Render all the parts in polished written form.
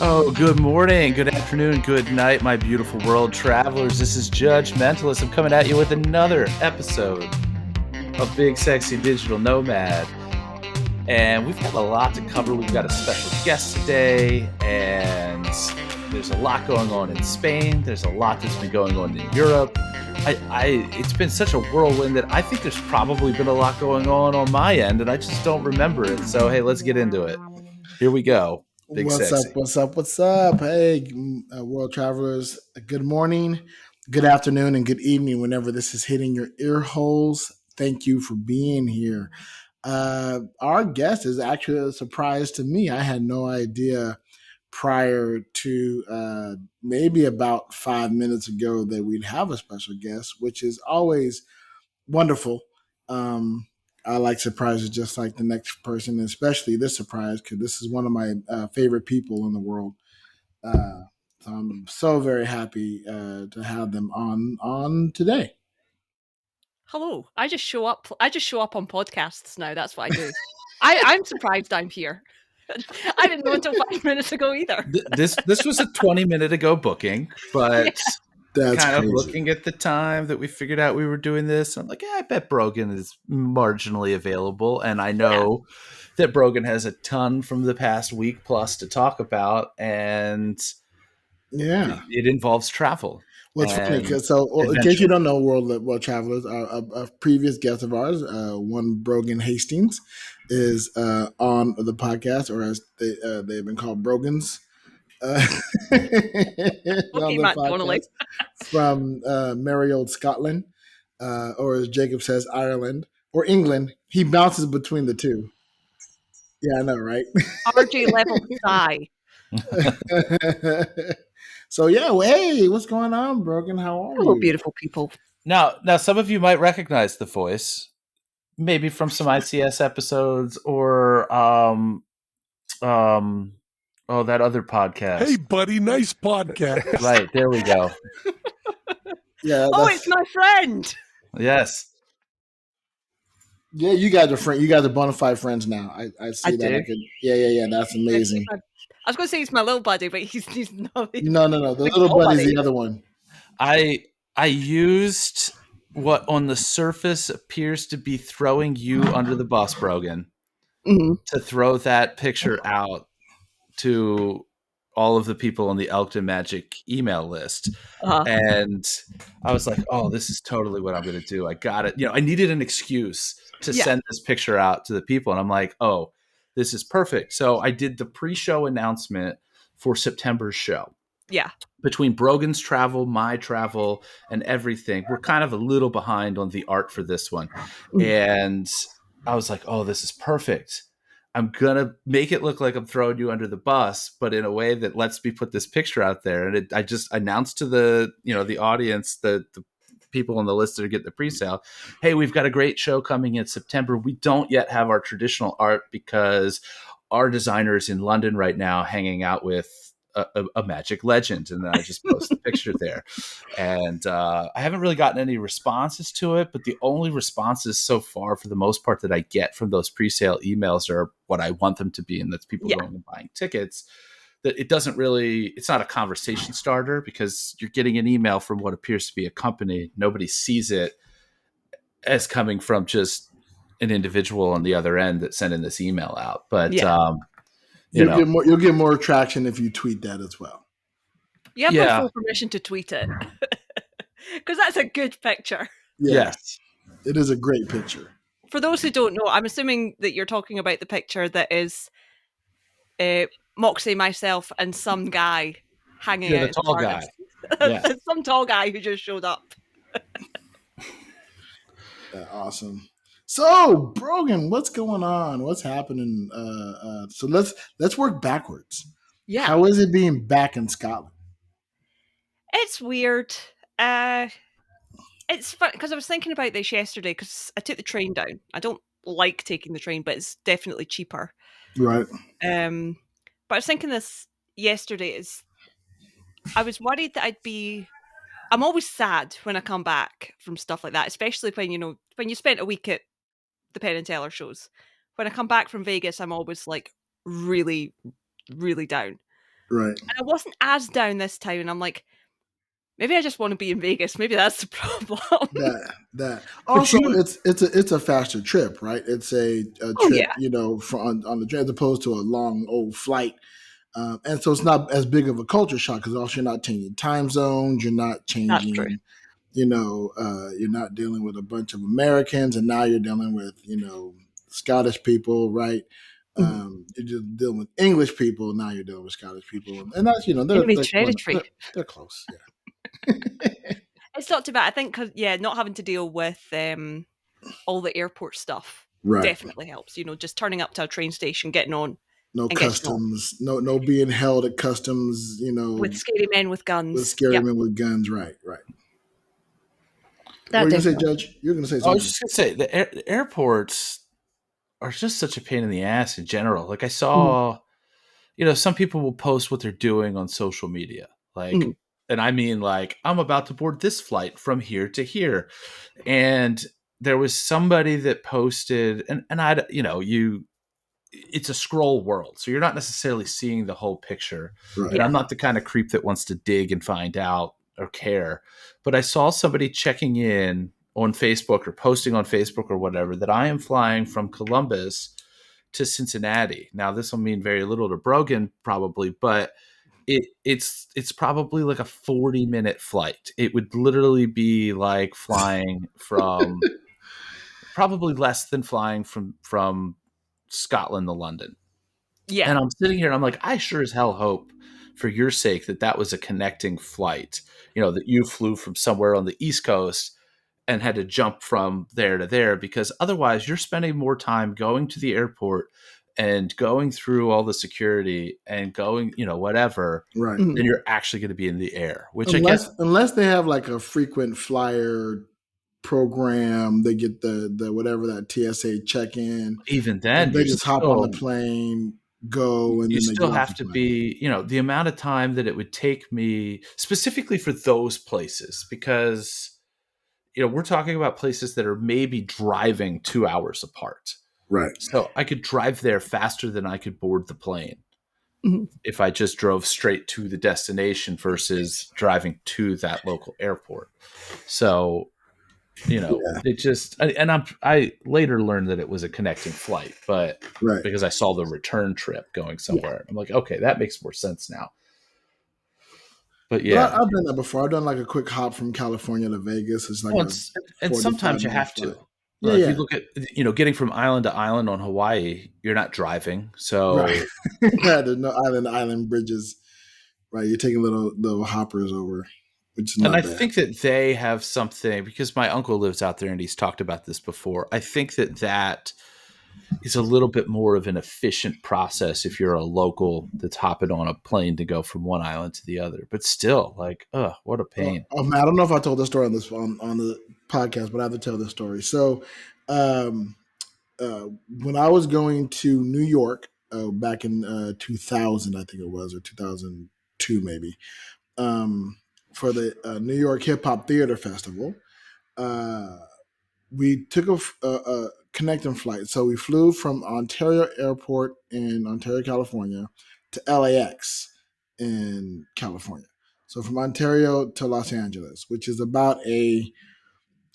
Oh, good morning, good afternoon, good night, my beautiful world travelers. This is Judge Mentalist. I'm coming at you with another episode of Big Sexy Digital Nomad. And we've got a lot to cover. We've got a special guest today, and there's a lot going on in Spain. There's a lot that's been going on in Europe. It's been such a whirlwind that I think there's probably been a lot going on my end, and I just don't remember it. So, hey, let's get into it. Here we go. Big What's Sexy. up? What's up? What's up? Hey, world travelers, good morning, good afternoon, and good evening whenever this is hitting your ear holes. Thank you for being here. Our guest is actually a surprise to me. I had no idea prior to maybe about 5 minutes ago that we'd have a special guest, which is always wonderful. I like surprises just like the next person, and especially this surprise because this is one of my favorite people in the world. So I'm so very happy to have them on today. Hello. I just show up on podcasts now. That's what I do. I'm surprised I'm here. I didn't know until 5 minutes ago either. This was a 20-minute ago booking, but That's kind of crazy. looking at the time that we figured out we were doing this, I'm like, yeah, I bet Brogan is marginally available. And I know that Brogan has a ton from the past week plus to talk about, and Yeah. it involves travel. Well, it's funny and because in case adventure. you don't know, world travelers, a previous guest of ours, one Brogan Hastings, is on the podcast, or as they've been called, Brogans. On Okay, the Matt Donnelly. podcast from merry old Scotland, or as Jacob says, Ireland or England. He bounces between the two. Yeah, I know, right? RJ level sigh. So yeah, well, hey, what's going on, Brogan? How are Hello, you? beautiful people. Now, some of you might recognize the voice, maybe from some ICS episodes or that other podcast. Hey, buddy, nice podcast. Right, there we go. Yeah. Oh, it's my friend. Yes. Yeah, you guys are friends. You guys are bona fide friends now. I see I that. do. Yeah. That's amazing. I was going to say he's my little buddy, but he's not. No. The little buddy's the other one. I used what on the surface appears to be throwing you under the bus, Brogan, to throw that picture out to all of the people on the Elkton Magic email list. And I was like, oh, this is totally what I'm going to do. I got it. I needed an excuse to send this picture out to the people. And I'm like, oh, this is perfect. So I did the pre-show announcement for September's show. Yeah. Between Brogan's travel, my travel, and everything, we're kind of a little behind on the art for this one. And I was like, oh, this is perfect. I'm going to make it look like I'm throwing you under the bus, but in a way that lets me put this picture out there. And I just announced to the audience, the people on the list that are getting the pre-sale, hey, we've got a great show coming in September. We don't yet have our traditional art because our designer is in London right now hanging out with a magic legend. And then I just post the picture there. And I haven't really gotten any responses to it, but the only responses so far, for the most part, that I get from those pre-sale emails are what I want them to be. And that's people going and buying tickets. That it's not a conversation starter because you're getting an email from what appears to be a company. Nobody sees it as coming from just an individual on the other end that sent in this email out. But you'll get more traction if you tweet that as well. You have my full permission to tweet it because that's a good picture. Yes, it is a great picture. For those who don't know, I'm assuming that you're talking about the picture that is Moxie, myself, and some guy hanging out. The tall guy. Some tall guy who just showed up. Awesome. So, Brogan, what's going on? What's happening? So let's work backwards. Yeah. How is it being back in Scotland? It's weird. It's fun because I was thinking about this yesterday because I took the train down. I don't like taking the train, but it's definitely cheaper. Right. But I was thinking this yesterday I was worried that I'm always sad when I come back from stuff like that, especially when you spent a week at the Penn and Teller shows. When I come back from Vegas, I'm always like really, really down. Right. And I wasn't as down this time, and I'm like, maybe I just want to be in Vegas. Maybe that's the problem. That But also it's a faster trip, right? It's a Oh trip, yeah, on the train as opposed to a long old flight. And so it's not as big of a culture shock because also you're not changing time zones, you're not that's true. changing, you're not dealing with a bunch of Americans, and now you're dealing with Scottish people, right? You're just dealing with English people. Now you're dealing with Scottish people, and that's Enemy they're territory. they're close, yeah. It's not too bad. I think because not having to deal with all the airport stuff Right. definitely helps. Just turning up to a train station, getting on, No and getting off customs, no being held at customs, with scary men with with guns. scary Yep, men with guns. Right. What that were you gonna say, definitely. Judge? You're gonna say I was something. just gonna say the airports are just such a pain in the ass in general. Like I saw, some people will post what they're doing on social media, like, Mhm. and I mean, like, I'm about to board this flight from here to here, and there was somebody that posted, and I, it's a scroll world, so you're not necessarily seeing the whole picture. Right. And Yeah, I'm not the kind of creep that wants to dig and find out or care. But I saw somebody checking in on Facebook or posting on Facebook or whatever that I am flying from Columbus to Cincinnati. Now, this will mean very little to Brogan probably, but it's probably like a 40-minute flight. It would literally be like flying from probably less than flying from Scotland to London. yeah, And I'm sitting here and I'm like, I sure as hell hope for your sake that that was a connecting flight, that you flew from somewhere on the East Coast and had to jump from there to there, because otherwise you're spending more time going to the airport and going through all the security and going, whatever, Right. Mhm. than you're actually going to be in the air, which I guess Unless they have like a frequent flyer program, they get the whatever that TSA check in, even then and they just hop on the plane, go, and you then they get still off have the to plane. be, the amount of time that it would take me specifically for those places, because we're talking about places that are maybe driving 2 hours apart. Right. So I could drive there faster than I could board the plane Mhm. if I just drove straight to the destination versus driving to that local airport. So, Yeah. it just, and I later learned that it was a connecting flight, but Right. because I saw the return trip going Yeah. somewhere, I'm like, okay, that makes more sense now. But But yeah, I've done that before. I've done like a quick hop from California to Vegas. It's like well, a and 45 sometimes you minute have flight. to. Yeah, If you yeah. look at, getting from island to island on Hawaii, you're not driving. Right. So, There's no island bridges. Right. You're taking little hoppers over, which is and I not bad. think that they have something, because my uncle lives out there and he's talked about this before. I think that is a little bit more of an efficient process if you're a local that's hopping on a plane to go from one island to the other. But still, like, what a pain. Man, I don't know if I told this story on the podcast, but I have to tell this story. So, um, when I was going to New York back in 2000, I think it was, or 2002 maybe, for the New York Hip Hop Theater Festival, uh, we took a connecting flight. So we flew from Ontario Airport in Ontario, California, to LAX in California. So from Ontario to Los Angeles, which is about a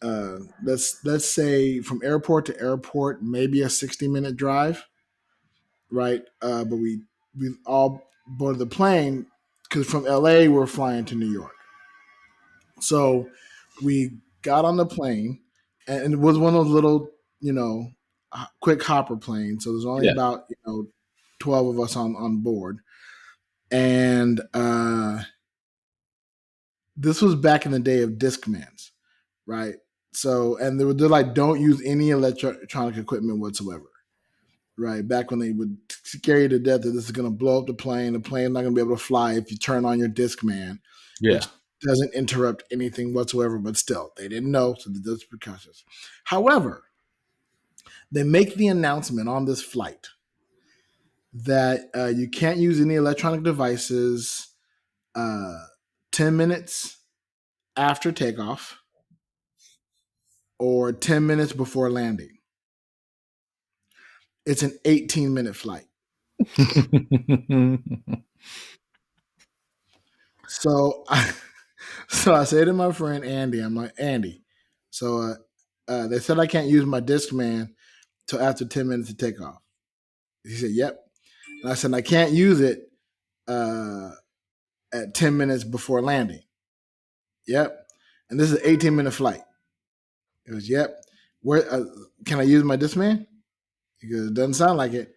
let's say from airport to airport, maybe a 60-minute drive, right? But we all boarded the plane because from LA we're flying to New York. So we got on the plane, and it was one of those little, quick hopper planes. So there's only Yeah. about 12 of us on board, and this was back in the day of Discmans, right? So and they're like, don't use any electronic equipment whatsoever. Right, back when they would scare you to death that this is going to blow up the plane. The plane's not going to be able to fly if you turn on your Discman, Yeah. which doesn't interrupt anything whatsoever. But still, they didn't know, so they're just precautious. However, they make the announcement on this flight that you can't use any electronic devices 10 minutes after takeoff or 10 minutes before landing. It's an 18-minute flight. So I say to my friend Andy, I'm like, Andy, so they said I can't use my Discman till after 10 minutes to take off. He said, yep. And I said, I can't use it at 10 minutes before landing. Yep. And this is an 18-minute flight. He goes, yep. Where can I use my Discman? He goes, it doesn't sound like it.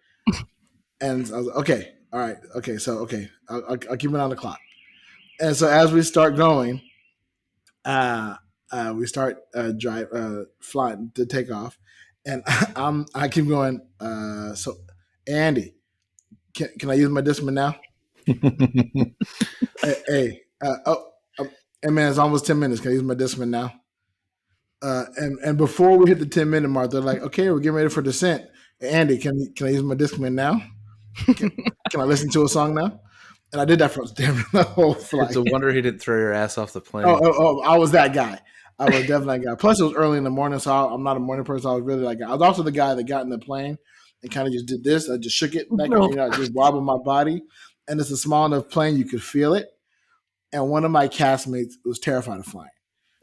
And I was like, okay, all right, okay, so okay, I'll keep it on the clock. And so as we start going, we start flying to take off, and I keep going. So Andy, can I use my Discman now? Hey, hey man, it's almost 10 minutes. Can I use my Discman now? And before we hit the 10-minute mark, they're like, okay, we're getting ready for descent. Andy, can I use my Discman now? Can I listen to a song now? And I did that for the whole flight. It's a wonder he didn't throw your ass off the plane. Oh, I was that guy. I was definitely that guy. Plus, it was early in the morning, so I'm not a morning person. I was really that guy. I was also the guy that got in the plane and kind of just did this. I just shook it back, just wobbling my body. And it's a small enough plane, you could feel it. And one of my castmates was terrified of flying.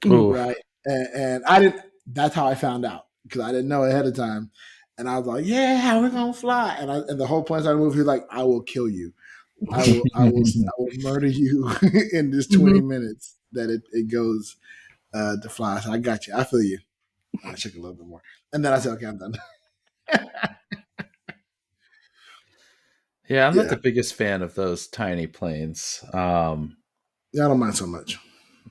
Ooh. Right. And I didn't, that's how I found out because I didn't know ahead of time. And I was like, yeah, we're going to fly. And the whole plane started moving. He was like, I will kill you. I will murder you in this 20 minutes that it goes to fly. So I got you. I feel you. I shook a little bit more. And then I said, okay, I'm done. Yeah, I'm not the biggest fan of those tiny planes. Yeah, I don't mind so much.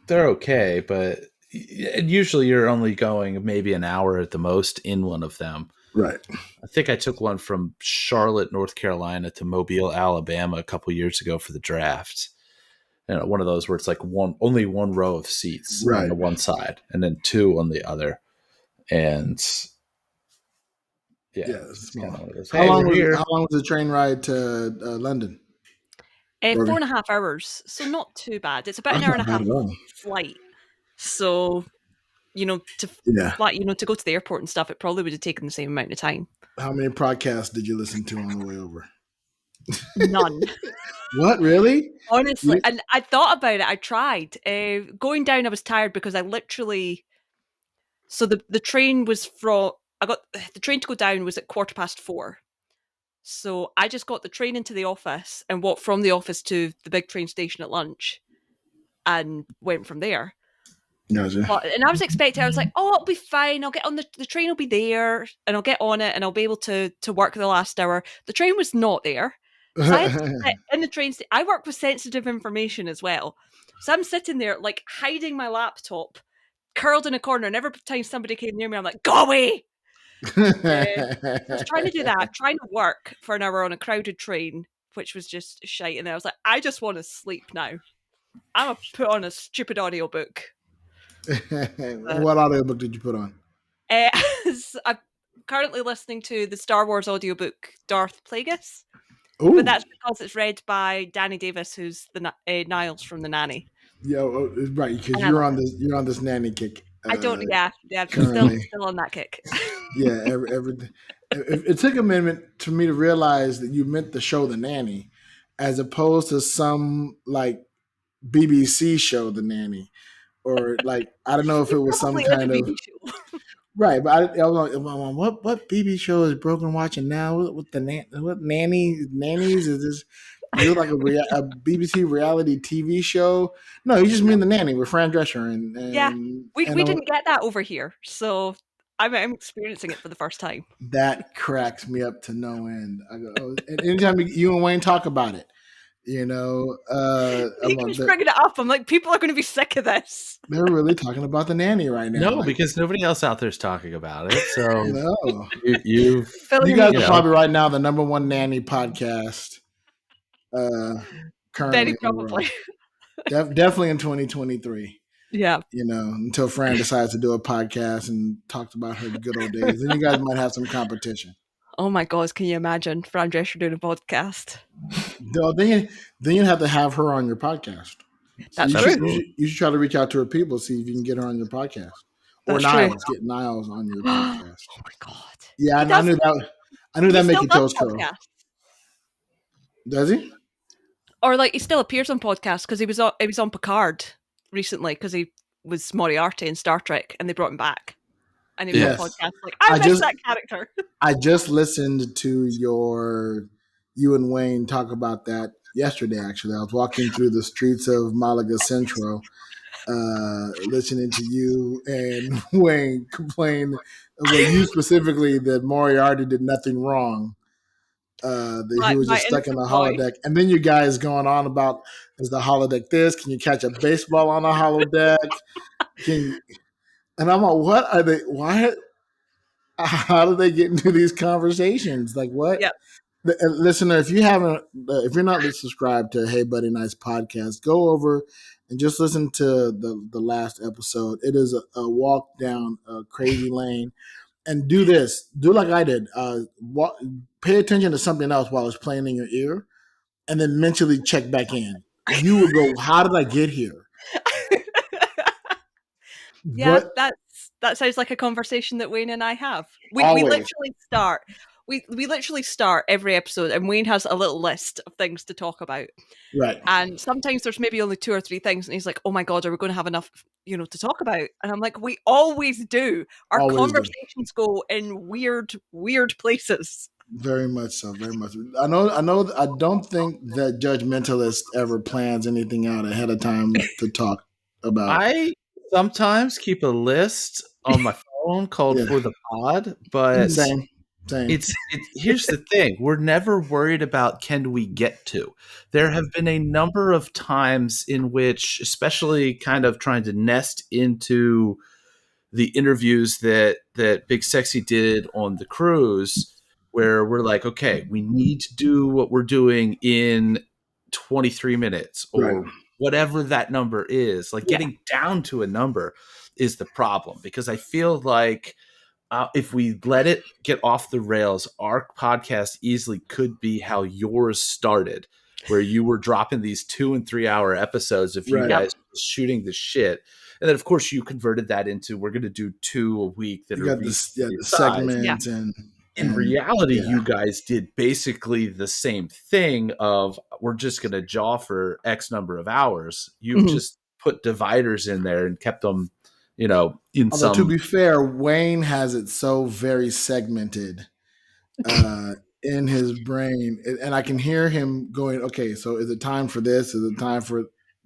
They're okay, but usually you're only going maybe an hour at the most in one of them. Right. I think I took one from Charlotte, North Carolina to Mobile, Alabama a couple years ago for the draft. And one of those where it's like only one row of seats on the one side and then two on the other. And it's kind of one of those. How long was the train ride to London? 4.5 hours. So not too bad. It's about an hour and a half flight. So, fly, to go to the airport and stuff, it probably would have taken the same amount of time. How many podcasts did you listen to on the way over? None. What, really? Honestly, and I thought about it. I tried. Going down, I was tired because I literally. So the train was the train to go down was at 4:15. So I just got the train into the office and walked from the office to the big train station at lunch, and went from there. Gotcha. And I was expecting, I was like, oh, it'll be fine. I'll get on the train will be there and I'll get on it and I'll be able to work the last hour. The train was not there. So I had to sit in the train. I work with sensitive information as well. So I'm sitting there like hiding my laptop, curled in a corner, and every time somebody came near me, I'm like, go away. I was trying to do that, trying to work for an hour on a crowded train, which was just shite. And then I was like, I just want to sleep now. I'm going to put on a stupid audiobook. What audiobook did you put on? I'm currently listening to the Star Wars audiobook Darth Plagueis. Ooh. But that's because it's read by Danny Davis, who's the Niles from The Nanny. Yeah, right, because you're on this nanny kick. I don't. Yeah, still on that kick. Yeah, it took a minute for me to realize that you meant the show The Nanny, as opposed to some like BBC show The Nanny, or like I don't know if it was some kind of right. But I was like, what BBC show is Brogan watching now? What nannies is this? You like a BBC reality TV show? No, you just mean The Nanny with Fran Drescher and we didn't get that over here, so I'm experiencing it for the first time. That cracks me up to no end. I go, oh, and anytime you and Wayne talk about it, he keeps bringing it up. I'm like, people are going to be sick of this. They're really talking about The Nanny right now. No, because nobody else out there is talking about it. So no, you guys are probably right now the number one nanny podcast. Currently, probably. Definitely in 2023. Yeah, until Fran decides to do a podcast and talks about her good old days, then you guys might have some competition. Oh my God, can you imagine Fran Drescher doing a podcast? No, then you have to have her on your podcast. So That's true. You should try to reach out to her people, see if you can get her on your podcast. Or Niles, get Niles on your podcast. Oh my God. Yeah, I knew that. I knew that make your toes curl. Does he? Or like he still appears on podcasts because he was on Picard recently because he was Moriarty in Star Trek and they brought him back. And he was on podcasts like, I miss that character. I just listened to you and Wayne talk about that yesterday, actually. I was walking through the streets of Malaga Central, listening to you and Wayne complain, well, you specifically, that Moriarty did nothing wrong. That he was just stuck in the holodeck. And then you guys going on about, is the holodeck this? Can you catch a baseball on a holodeck? And I'm like, what are they? Why? How do they get into these conversations? Like what? Yep. Listener, if you're not subscribed to Hey Buddy Nice podcast, go over and just listen to the last episode. It is a walk down a crazy lane. And do like I did. Pay attention to something else while it's playing in your ear, and then mentally check back in. You would go, how did I get here? Yeah, that sounds like a conversation that Wayne and I have. We literally start. We literally start every episode, and Wayne has a little list of things to talk about. Right. And sometimes there's maybe only 2 or 3 things, and he's like, "Oh my god, are we going to have enough, to talk about?" And I'm like, "We always do. Our conversations go in weird places." Very much so. Very much. I know. I don't think that Judge Mentalist ever plans anything out ahead of time to talk about. I sometimes keep a list on my phone called For the Pod, but Same. Here's the thing. We're never worried about can we get to. There have been a number of times in which, especially kind of trying to nest into the interviews that Big Sexy did on the cruise, where we're like, okay, we need to do what we're doing in 23 minutes or whatever that number is. Like getting down to a number is the problem, because I feel like if we let it get off the rails, our podcast easily could be how yours started, where you were dropping these 2 and 3 hour episodes of you guys shooting the shit. And then, of course, you converted that into, we're going to do 2 a week that are the segments. And in reality, you guys did basically the same thing of, we're just going to jaw for X number of hours. You've just put dividers in there and kept them, Although, to be fair, Wayne has it so very segmented in his brain, and I can hear him going, okay, so is it time for this? Is it time for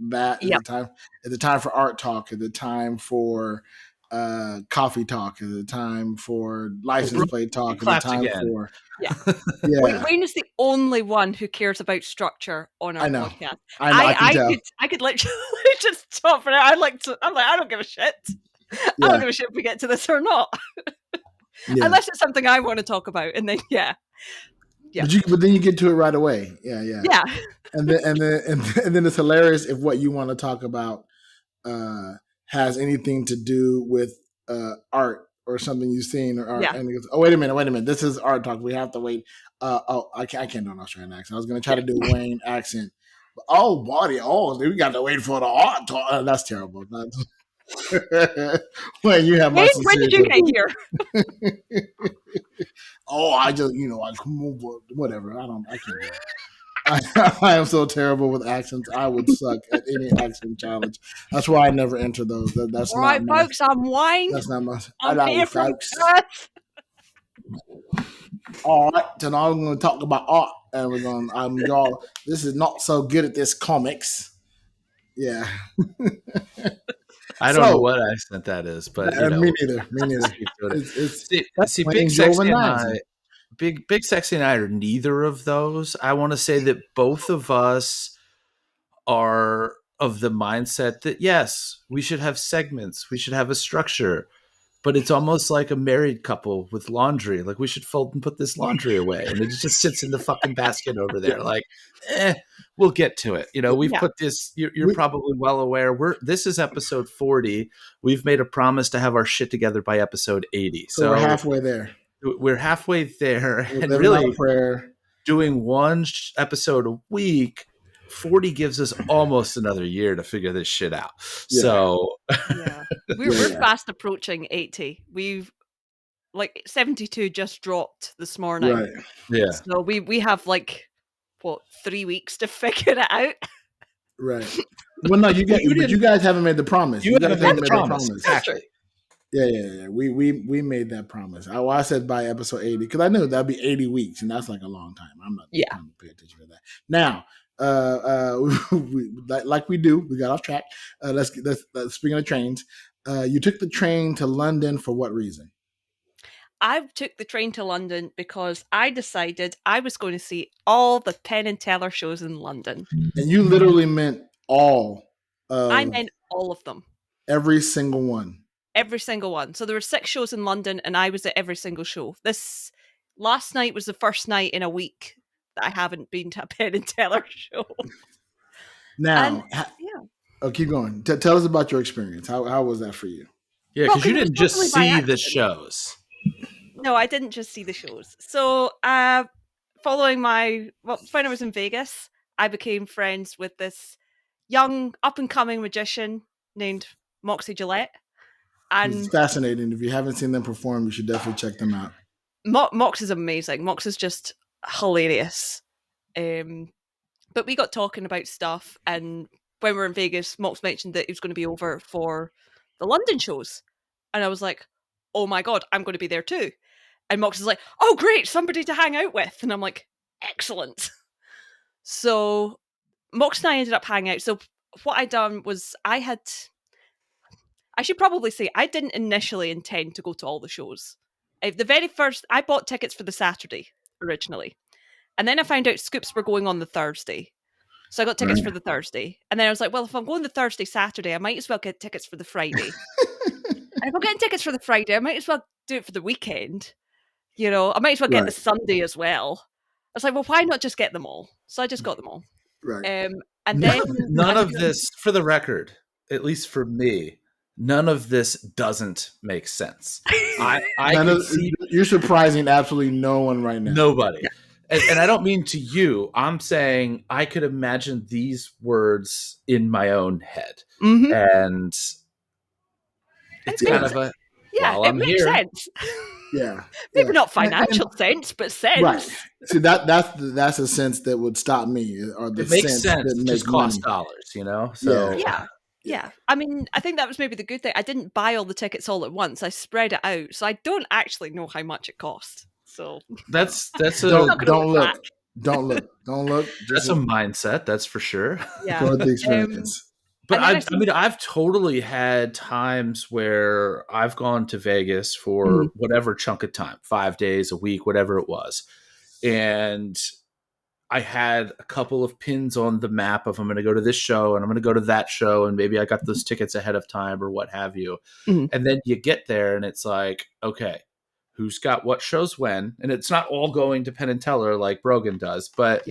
that? Is it time for art talk? Is it time for coffee talk? Is it time for license plate talk? Is it time for Wayne is the only one who cares about structure on our podcast. I could literally just stop for it. I'm like, I don't give a shit. I don't give a shit if we get to this or not. Unless it's something I want to talk about, and then But then you get to it right away. Yeah. And then it's hilarious if what you want to talk about has anything to do with art or something you've seen or art. And it goes, oh, wait a minute. This is art talk. We have to wait. I can't do an Australian accent. I was going to try to do a Wayne accent. But, we got to wait for the art talk. That's terrible. When you have my when did you get here? I just whatever. I can't do it. I am so terrible with accents. I would suck at any accent challenge. That's why I never enter those. That's all right, folks. I'm Wayne. That's not my. I'm here from folks. All right, tonight I'm going to talk about art, and y'all. This is not so good at this comics. Yeah. I don't know what accent that is, but me neither. See, Big Sexy and I, Big Sexy and I are neither of those. I want to say that both of us are of the mindset that yes, we should have segments, we should have a structure, but it's almost like a married couple with laundry. Like, we should fold and put this laundry away, and it just sits in the fucking basket over there. Like, we'll get to it. We've put this. You're probably well aware. This is episode 40. We've made a promise to have our shit together by episode 80. So we're halfway there. We're halfway there, and really doing one episode a week. 40 gives us almost another year to figure this shit out. Yeah. So we're fast approaching 80. We've 72 just dropped this morning. Right. Yeah. So we have 3 weeks to figure it out. Right. Well, no, you guys haven't made the promise. You guys haven't made the promise. That's true. Exactly. Yeah. We made that promise. I said by episode 80 because I knew that'd be 80 weeks, and that's like a long time. I'm not trying to pay attention to that. Now, like we do, we got off track. Let's speaking of trains. You took the train to London for what reason? I took the train to London because I decided I was going to see all the Penn and Teller shows in London. And you literally meant all. I meant all of them. Every single one. Every single one. So there were 6 shows in London, and I was at every single show. This last night was the first night in a week that I haven't been to a Penn and Teller show. Now, yeah. Keep going. Tell us about your experience. How was that for you? Yeah, because you didn't just see the shows. No, I didn't just see the shows. So, when I was in Vegas, I became friends with this young, up-and-coming magician named Moxie Gillette. And it's fascinating. If you haven't seen them perform, you should definitely check them out. Mox is amazing. Mox is just hilarious. But we got talking about stuff, and when we were in Vegas, Mox mentioned that he was going to be over for the London shows. And I was like, oh my God, I'm going to be there too. And Mox is like, oh great, somebody to hang out with. And I'm like, excellent. So Mox and I ended up hanging out. So what I done was I should probably say, I didn't initially intend to go to all the shows. The very first, I bought tickets for the Saturday originally. And then I found out Scoops were going on the Thursday. So I got tickets for the Thursday. And then I was like, well, if I'm going the Thursday, Saturday, I might as well get tickets for the Friday. And if I'm getting tickets for the Friday, I might as well do it for the weekend. You know, I might as well get the Sunday as well. I was like, well, why not just get them all? So I just got them all. Right. And then none of this, for the record, at least for me, none of this doesn't make sense. You're surprising absolutely no one right now. Nobody. And I don't mean to you. I'm saying I could imagine these words in my own head. Mm-hmm. And it's kind of a, it makes sense. Yeah. Maybe not financial sense, but sense. Right. See, that's a sense that would stop me. Or the it makes sense. That it just costs dollars, you know? So Yeah. I mean, I think that was maybe the good thing. I didn't buy all the tickets all at once. I spread it out. So I don't actually know how much it cost. So that's don't look. That's a mindset, that's for sure. Yeah. Go with the experience. But I've totally had times where I've gone to Vegas for whatever chunk of time, 5 days, a week, whatever it was. And I had a couple of pins on the map of I'm going to go to this show and I'm going to go to that show. And maybe I got those tickets ahead of time or what have you. Mm-hmm. And then you get there and it's like, okay, who's got what shows when? And it's not all going to Penn and Teller like Brogan does. But,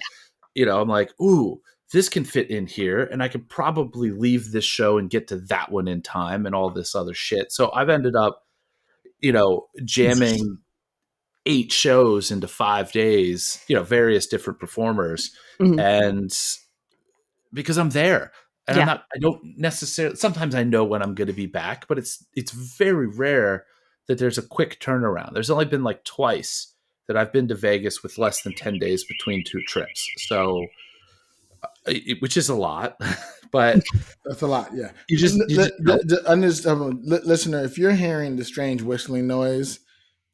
you know, I'm like, ooh, this can fit in here. And I could probably leave this show and get to that one in time and all this other shit. So I've ended up, you know, jamming 8 shows into 5 days, you know, various different performers. Mm-hmm. And because I'm there and I don't necessarily, sometimes I know when I'm going to be back, but it's very rare that there's a quick turnaround. There's only been like twice that I've been to Vegas with less than 10 days between 2 trips. So, which is a lot, but that's a lot. Yeah. Listener, if you're hearing the strange whistling noise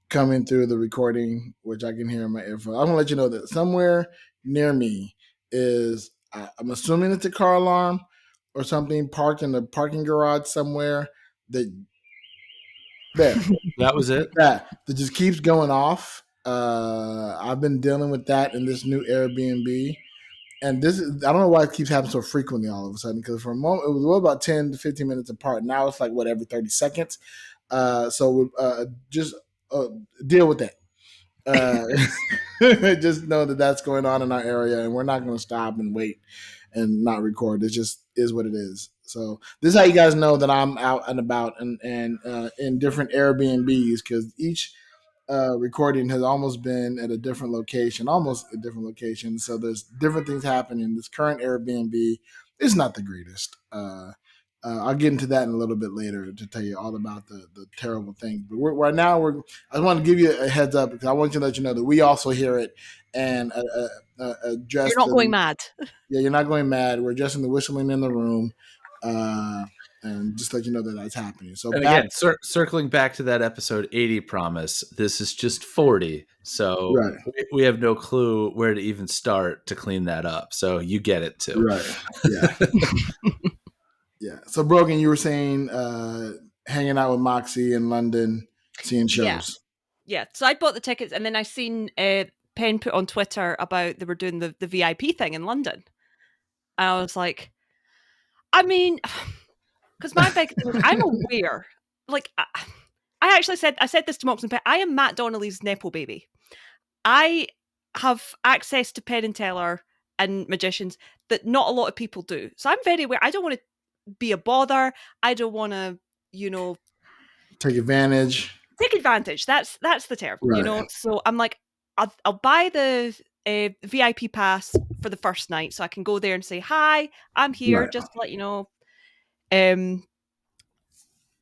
coming through the recording, which I can hear in my earphone, I want to let you know that somewhere near me is, I'm assuming it's a car alarm or something parked in the parking garage somewhere that was it. That just keeps going off. I've been dealing with that in this new Airbnb. And I don't know why it keeps happening so frequently all of a sudden, because for a moment, it was about 10 to 15 minutes apart. Now it's like, every 30 seconds. So just deal with that. Just know that that's going on in our area, and we're not going to stop and wait and not record. It just is what it is. So this is how you guys know that I'm out and about and in different Airbnbs, because each recording has almost been at a different location. So there's different things happening. This current Airbnb is not the greatest. I'll get into that in a little bit later to tell you all about the terrible thing. But right now, I want to give you a heads up because I want to let you know that we also hear it. And address You're not going the. mad. Yeah, you're not going mad. We're addressing the whistling in the room, and just let you know that that's happening. So And back, again, circling back to that episode 80 promise, this is just 40. So right, we have no clue where to even start to clean that up. So you get it too. right, yeah, yeah. So Brogan, you were saying hanging out with Moxie in London, seeing Yeah. shows. Yeah. So I bought the tickets, and then I seen Penn put on Twitter about they were doing the VIP thing in London. And I was like, I mean, because my big thing is I'm aware. Like, I actually said this to Mox and Penn. I am Matt Donnelly's nepo baby. I have access to Penn and Teller and magicians that not a lot of people do. So I'm very aware. I don't want to be a bother. I don't want to, Take advantage. take advantage. That's the term, Right. So I'm like, I'll buy the VIP pass for the first night, so I can go there and say hi. I'm here, Right. just to let you know.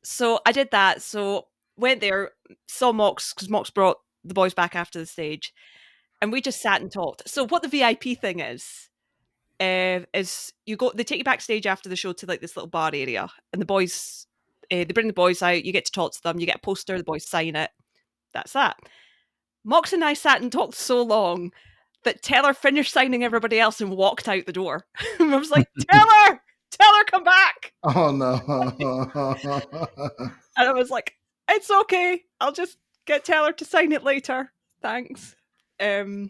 So I did that. So went there, saw Mox because Mox brought the boys back after the stage, and we just sat and talked. So what the VIP thing is you go. They take you backstage after the show to like this little bar area, and the boys. They bring the boys out. You get to talk to them. You get a poster. The boys sign it. That's that. Mox and I sat and talked so long that Teller finished signing everybody else and walked out the door. And I was like, Teller, come back. Oh no. And I was like, it's okay. I'll just get Teller to sign it later. Thanks. So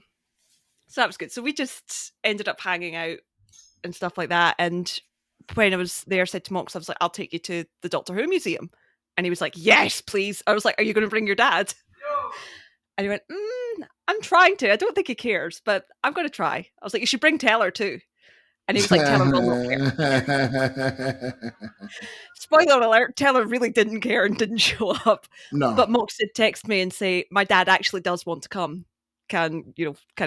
that was good. So we just ended up hanging out and stuff like that. And when I was there, I said to Mox, I was like, I'll take you to the Doctor Who museum. And he was like, yes, please. I was like, are you going to bring your dad? And he went, I'm trying to. I don't think he cares, but I'm going to try. I was like, you should bring Teller too. And he was like, Teller will not care. Spoiler alert, Teller really didn't care and didn't show up. No. But Mox did text me and say, my dad actually does want to come. Can he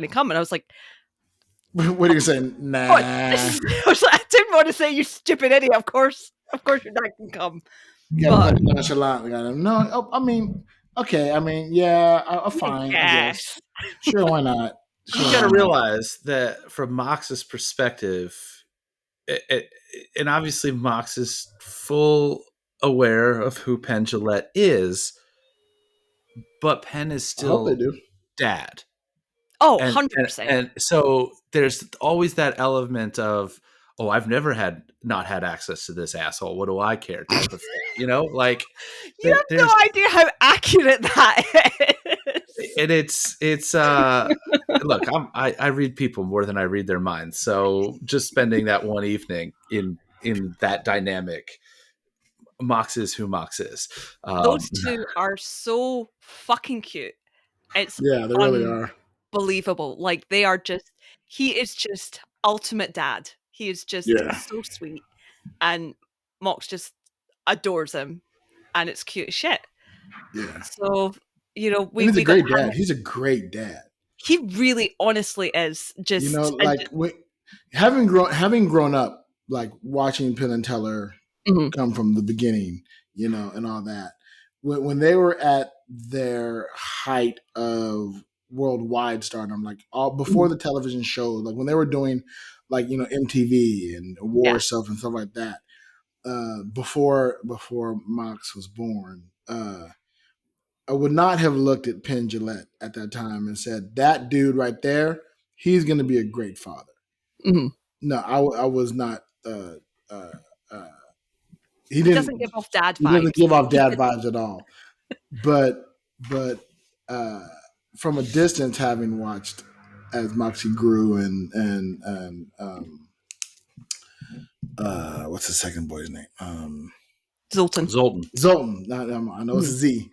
come? And I was like, what are you saying? Nah. I was like, I didn't want to say, you stupid idiot. Of course your dad can come. Yeah, but nonchalant. No, I mean, okay. I mean, yeah, I'm fine. I guess. Sure, why not? Sure, You got to realize that from Mox's perspective, and obviously Mox is full aware of who Penn Jillette is, but Penn is still dad. Oh, 100%. And so there's always that element of, oh, I've never not had access to this asshole. What do I care? Type of thing, like you have no idea how accurate that is. And it's look, I read people more than I read their minds. So just spending that one evening in that dynamic, Mox is who Mox is. Those two are so fucking cute. It's they really are. Unbelievable. Like they are just. He is just ultimate dad. He is just so sweet, and Mox just adores him, and it's cute as shit. Yeah. So he's a great dad. He's a great dad. He really, honestly is. Just having grown up, like watching Penn and Teller come from the beginning, and all that. When they were at their height of worldwide stardom, like all before the television show, like when they were doing, like MTV and award stuff and stuff like that, before Mox was born. I would not have looked at Penn Jillette at that time and said, that dude right there, he's going to be a great father. Mm-hmm. No, I was not. He doesn't give off dad vibes. He doesn't give off dad vibes at all. But from a distance, having watched as Moxie grew and what's the second boy's name? Zoltan. I know it's a Z.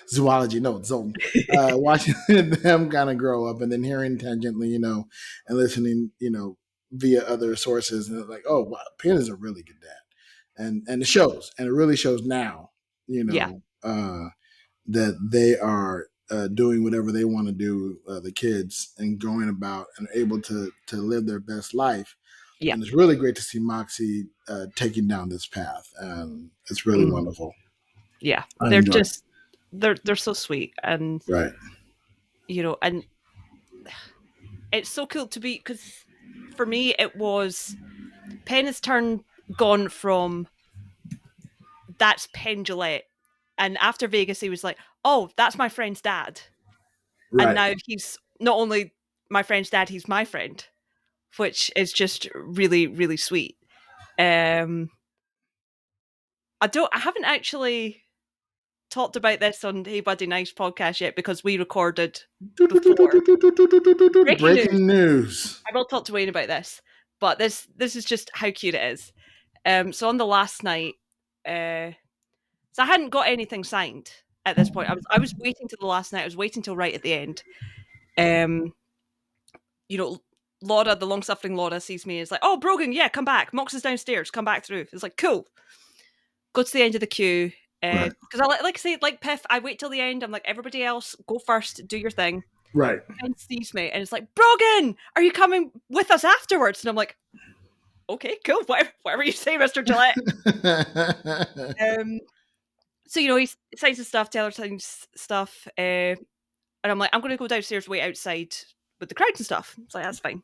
Zoology, no, it's Zoltan. Watching them kind of grow up and then hearing tangentially, and listening, via other sources, and like, oh wow, Penn is a really good dad, and it shows, and it really shows now, that they are doing whatever they want to do, the kids, and going about and able to live their best life. Yeah. And it's really great to see Moxie taking down this path. It's really wonderful. Yeah, they're just they're so sweet, and right, and it's so cool to be, because for me it was Penn's turn gone from that's Penn Jillette, and after Vegas he was like, oh, that's my friend's dad, and now he's not only my friend's dad, he's my friend, which is just really, really sweet. I haven't actually talked about this on Hey Buddy Nice podcast yet because we recorded before. Breaking news. I will talk to Wayne about this, but this is just how cute it is. So on the last night, so I hadn't got anything signed at this point. I was waiting till the last night. I was waiting till right at the end. Laura, the long-suffering Laura, sees me and is like, oh, Brogan, yeah, come back. Mox is downstairs. Come back through. It's like, cool. Go to the end of the queue. Because I like I say, like Piff, I wait till the end. I'm like, everybody else, go first, do your thing. Right. And sees me and it's like, Brogan, are you coming with us afterwards? And I'm like, okay, cool. Whatever you say, Mr. Jillette. So, he signs his stuff, Taylor signs stuff. And I'm like, I'm going to go downstairs, wait outside with the crowd and stuff. It's like, that's fine.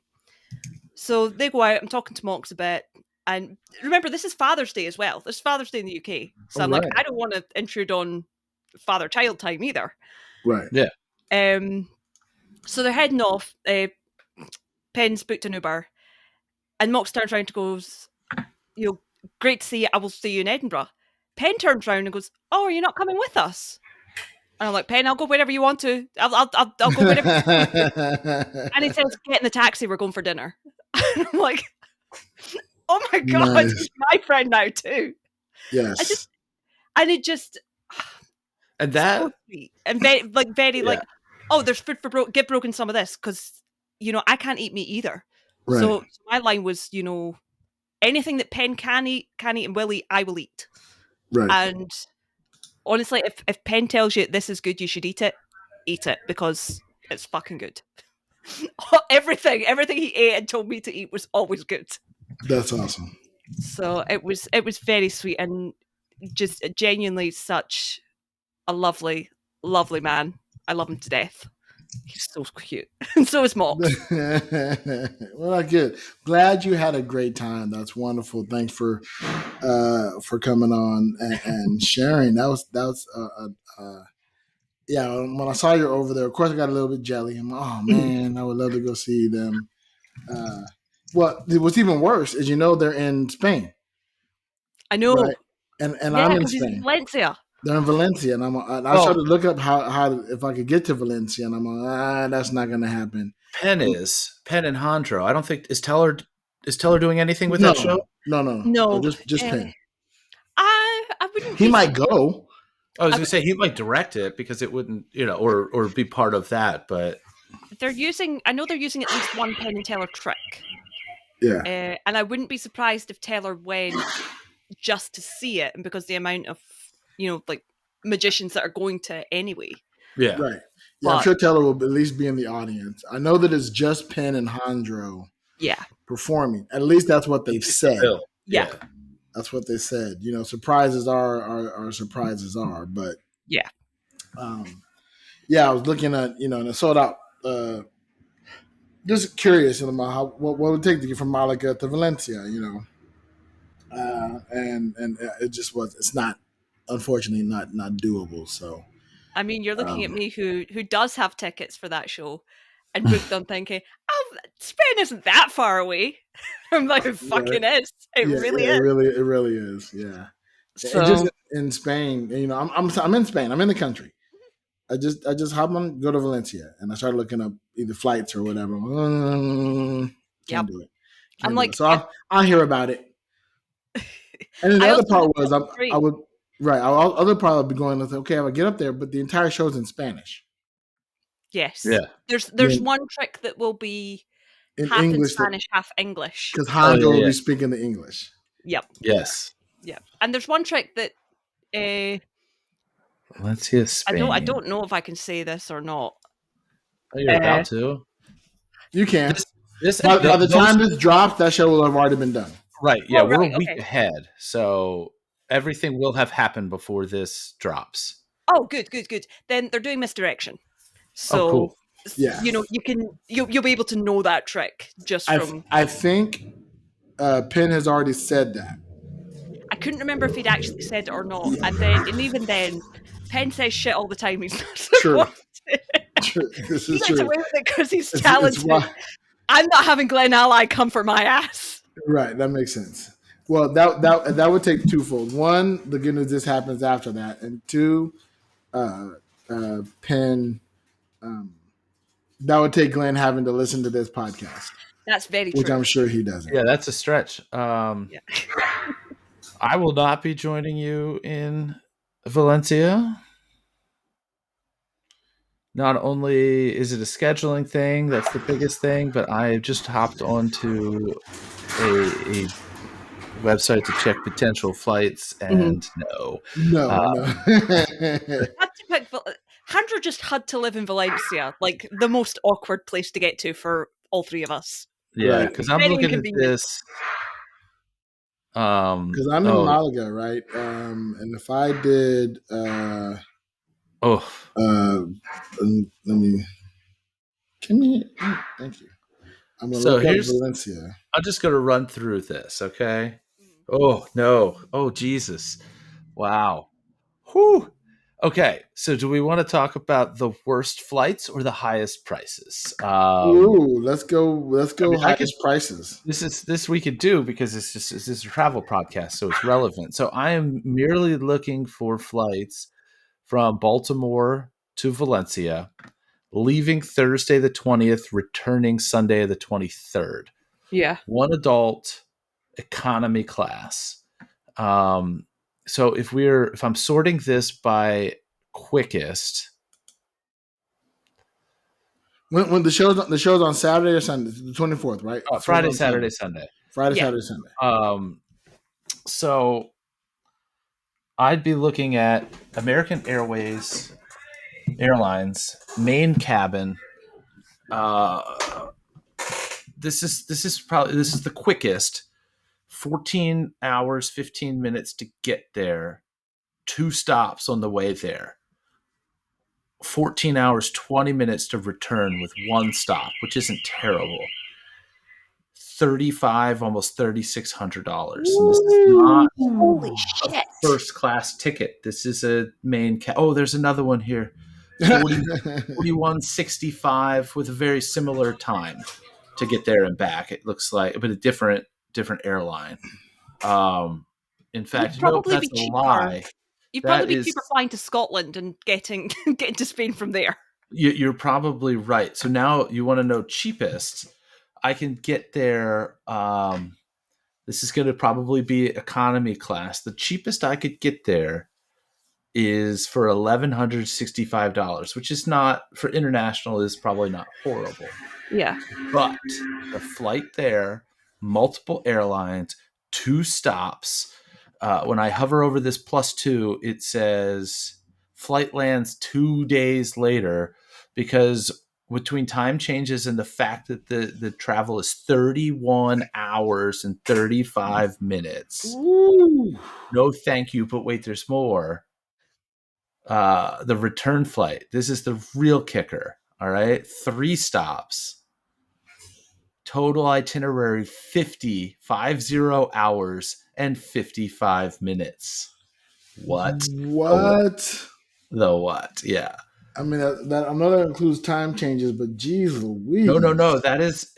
So they go out. I'm talking to Mox a bit. And remember, this is Father's Day as well. This is Father's Day in the UK. So I'm like, I don't want to intrude on father-child time either. Right. Yeah. So they're heading off. Penn's booked an Uber. And Mox turns around and goes, great to see you. I will see you in Edinburgh. Penn turns around and goes, oh, are you not coming with us? And I'm like, Penn, I'll go wherever you want to. I'll go wherever you want to. And he says, get in the taxi. We're going for dinner. And I'm like, oh my God, nice. He's my friend now too. Yes. And that, so sweet. And very like, oh, there's food for give Brogan some of this because I can't eat meat either. Right. So my line was, anything that Penn can eat and will eat, I will eat. Right. And honestly, if Penn tells you this is good, you should eat it because it's fucking good. Everything he ate and told me to eat was always good. That's awesome. So it was very sweet and just genuinely such a lovely, lovely man. I love him to death. He's so cute. And so is Mox. Well, good. Glad you had a great time. That's wonderful. Thanks for coming on and sharing. That was when I saw you over there, of course I got a little bit jelly. I'm like, oh man, I would love to go see them. What's even worse is they're in Spain. I know. Right? And I'm in Spain. In Valencia. They're in Valencia, and I started to look up how if I could get to Valencia, and I'm like, that's not going to happen. Penn and Hondro. I don't think is Teller doing anything with that show. No, just Penn. I wouldn't. He might go. I was going to say he might direct it because it wouldn't, or be part of that. But I know they're using at least one Penn and Teller trick. Yeah, and I wouldn't be surprised if Teller went just to see it, and because the amount of magicians that are going to anyway. Yeah. Right. Yeah, I'm sure Teller will at least be in the audience. I know that it's just Penn and Hondro performing. At least that's what they've said. Yeah. That's what they said. Surprises are surprises are, but I was looking at, and it sold out just curious about what would it take to get from Malaga to Valencia, and it just was. It's not, unfortunately, not doable. So, I mean, you're looking at me who does have tickets for that show, and booked them thinking, oh, Spain isn't that far away. I'm like, it fucking is. It really is. It really is. Yeah. So, and just in Spain, I'm in Spain. I'm in the country. I just hop on, go to Valencia, and I started looking up either flights or whatever. Can't do it. I'm like, so I'll hear about it. And then the other part was I would other part I'd be going to say, okay, I would get up there, but the entire show's in Spanish. Yes. Yeah. There's one trick that will be in half English, in Spanish, half English. Because Hondro will be speaking the English. Yep. Yes. Yeah. And there's one trick that let's see. Spain. I don't know if I can say this or not. Oh, you're about to. You can. By the time this drops, that show will have already been done. Right. Yeah, we're a week ahead, so everything will have happened before this drops. Oh, good. Then they're doing misdirection. So, cool. Yeah. you'll be able to know that trick just from. I think Penn has already said that. I couldn't remember if he'd actually said it or not, and even then, Penn says shit all the time. He's not True. supposed to. True. This He is gets true. away with it because he's It's talented. why. I'm not having Glenn Ally come for my ass. Right, that makes sense. Well, that would take twofold. One, the good news this happens after that, and two, Penn. That would take Glenn having to listen to this podcast, That's very which true. I'm sure he doesn't. Yeah, that's a stretch. Yeah. I will not be joining you in Valencia. Not only is it a scheduling thing, that's the biggest thing, but I just hopped onto a website to check potential flights, and no. No. Handra just had to live in Valencia, like the most awkward place to get to for all three of us. Yeah, because I'm Very looking at inconvenient. this. Because I'm in Malaga, right? And if I did, let me. Thank you. I'm gonna look up Valencia. I'm just gonna run through this, okay? Oh no! Oh Jesus! Wow! Whew! Okay, so do we want to talk about the worst flights or the highest prices? Ooh, let's go highest prices. This we could do because it's a travel podcast, so it's relevant. So I am merely looking for flights from Baltimore to Valencia, leaving Thursday the 20th, returning Sunday the 23rd. Yeah. One adult, economy class. So if I'm sorting this by quickest, when the show's on Saturday or Sunday, the 24th, right? Friday, Saturday, Sunday. Friday, Saturday, Sunday. So I'd be looking at American Airlines main cabin. This is the quickest. 14 hours, 15 minutes to get there. 2 stops on the way there. 14 hours, 20 minutes to return with 1 stop, which isn't terrible. $3,500, almost $3,600. And this is not Holy a shit. first class ticket. This is a main there's another one here. 41.65 with a very similar time to get there and back. It looks like, but a different airline. In fact, that's a lie. You'd probably be cheaper flying to Scotland and getting to Spain from there. You're probably right. So now you want to know cheapest. I can get there. This is going to probably be economy class. The cheapest I could get there is for $1,165, which is not, for international, is probably not horrible. Yeah. But the flight there, multiple airlines, 2 stops. When I hover over this +2, it says flight lands 2 days later, because between time changes and the fact that the travel is 31 hours and 35 minutes. Ooh. No, thank you. But wait, there's more. The return flight. This is the real kicker. All right. 3 stops. Total itinerary 50 hours and 55 minutes. What? The what? Yeah. I mean, that I know that includes time changes, but geez Louise. No. That is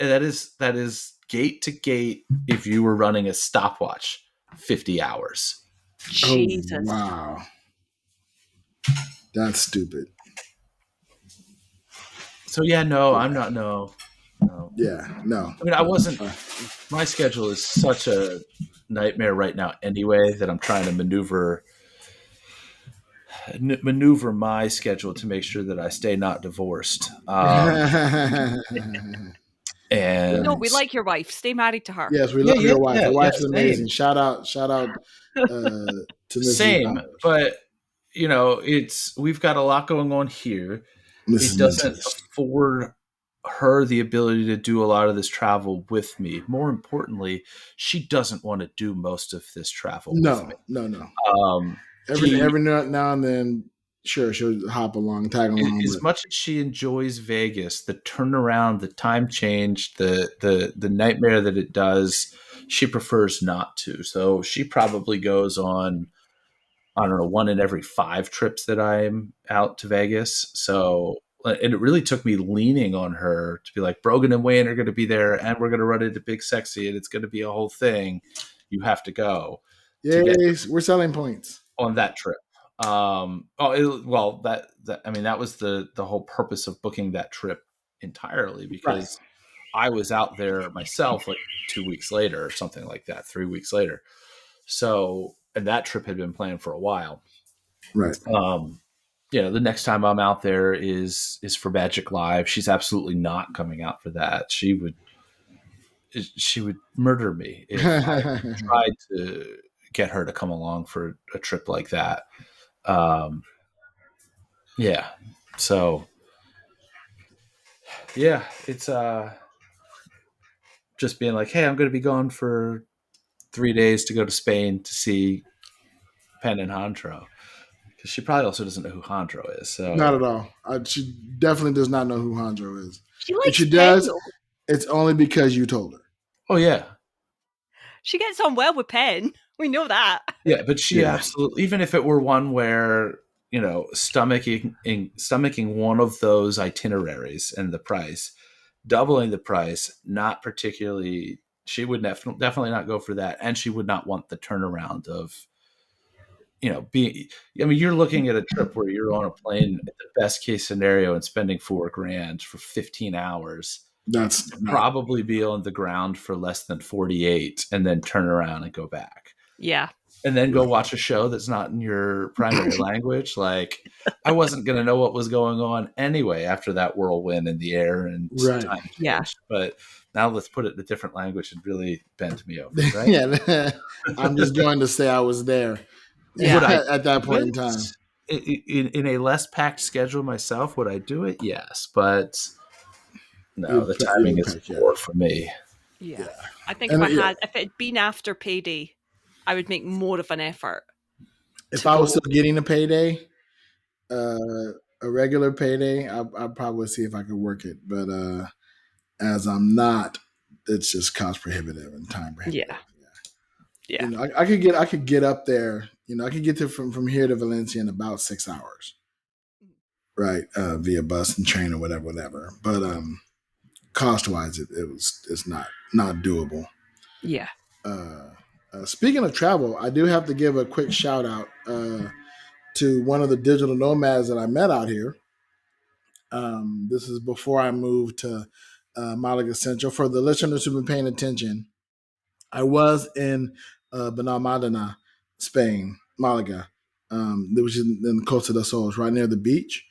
gate to gate. If you were running a stopwatch, 50 hours. Jesus. Oh, wow. That's stupid. So yeah, no, I'm not. No. Yeah, no. I mean, I wasn't. My schedule is such a nightmare right now, anyway, that I'm trying to maneuver my schedule to make sure that I stay not divorced. And no, we like your wife. Stay married to her. Yes, we love your wife. Your wife's amazing. Shout out to Mrs. Same, but we've got a lot going on here. It doesn't afford her the ability to do a lot of this travel with me. More importantly, she doesn't want to do most of this travel with me. No. Every now and then Sure, she'll hop along, tag along. As much as she enjoys Vegas, the turnaround, the time change, the nightmare that it does, she prefers not to. So she probably goes on, I don't know, one in every 5 trips that I'm out to Vegas. So, and it really took me leaning on her to be like, Brogan and Wayne are going to be there, and we're going to run into Big Sexy, and it's going to be a whole thing. You have to go to get We're selling points on that trip. That I mean, that was the whole purpose of booking that trip entirely, because I was out there myself like 2 weeks later or something like that, 3 weeks later. So, and that trip had been planned for a while. Right. The next time I'm out there is for Magic Live. She's absolutely not coming out for that. She would murder me if I tried to get her to come along for a trip like that. Yeah. So yeah, it's just being like, hey, I'm going to be gone for 3 days to go to Spain to see Penn and Hondro, because she probably also doesn't know who Hondro is. So not at all. She definitely does not know who Hondro is. She likes if she Penn, does, though. it's only because you told her. Oh yeah, she gets on well with Penn. We know that. Yeah, but she absolutely, even if it were one where, stomaching one of those itineraries and the price, doubling the price, not particularly, she would definitely not go for that. And she would not want the turnaround of, you're looking at a trip where you're on a plane at the best case scenario and spending $4,000 for 15 hours. That's probably be on the ground for less than 48 and then turn around and go back. Yeah. And then go watch a show that's not in your primary language. Like, I wasn't going to know what was going on anyway after that whirlwind in the air and time change. Yeah. But now let's put it in a different language and really bend me over, right? Yeah. I'm just going to say I was there at that point in time. In a less packed schedule myself, would I do it? Yes. But no, the timing is poor for me. Yeah. I think if it had been after payday, I would make more of an effort. If I was still getting a payday, a regular payday, I'd probably see if I could work it. But as I'm not, it's just cost prohibitive and time prohibitive. Yeah. I could get up there. I could get to from here to Valencia in about 6 hours, right? Via bus and train or whatever. But cost wise, it's not doable. Yeah. Speaking of travel, I do have to give a quick shout out to one of the digital nomads that I met out here. This is before I moved to Malaga Central. For the listeners who've been paying attention, I was in Benalmádena, Spain, Malaga, which is in Costa del Sol, right near the beach.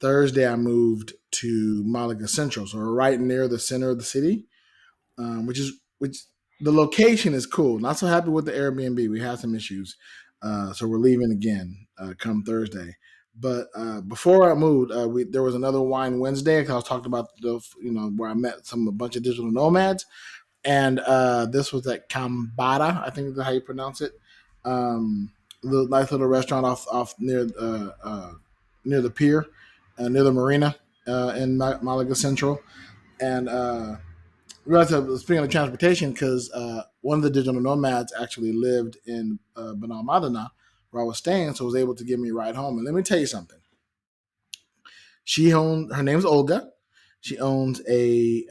Thursday, I moved to Malaga Central, so right near the center of the city, which the location is cool. Not so happy with the Airbnb. We had some issues, so we're leaving again come Thursday. But before I moved, there was another Wine Wednesday. I was talking about where I met a bunch of digital nomads, and this was at Cambada, I think is how you pronounce it. Nice little restaurant off near the pier, near the marina in Malaga Central, and. Speaking of transportation, because one of the digital nomads actually lived in Benalmádena, where I was staying, so was able to give me a ride home. And let me tell you something. Her name's Olga. She owns a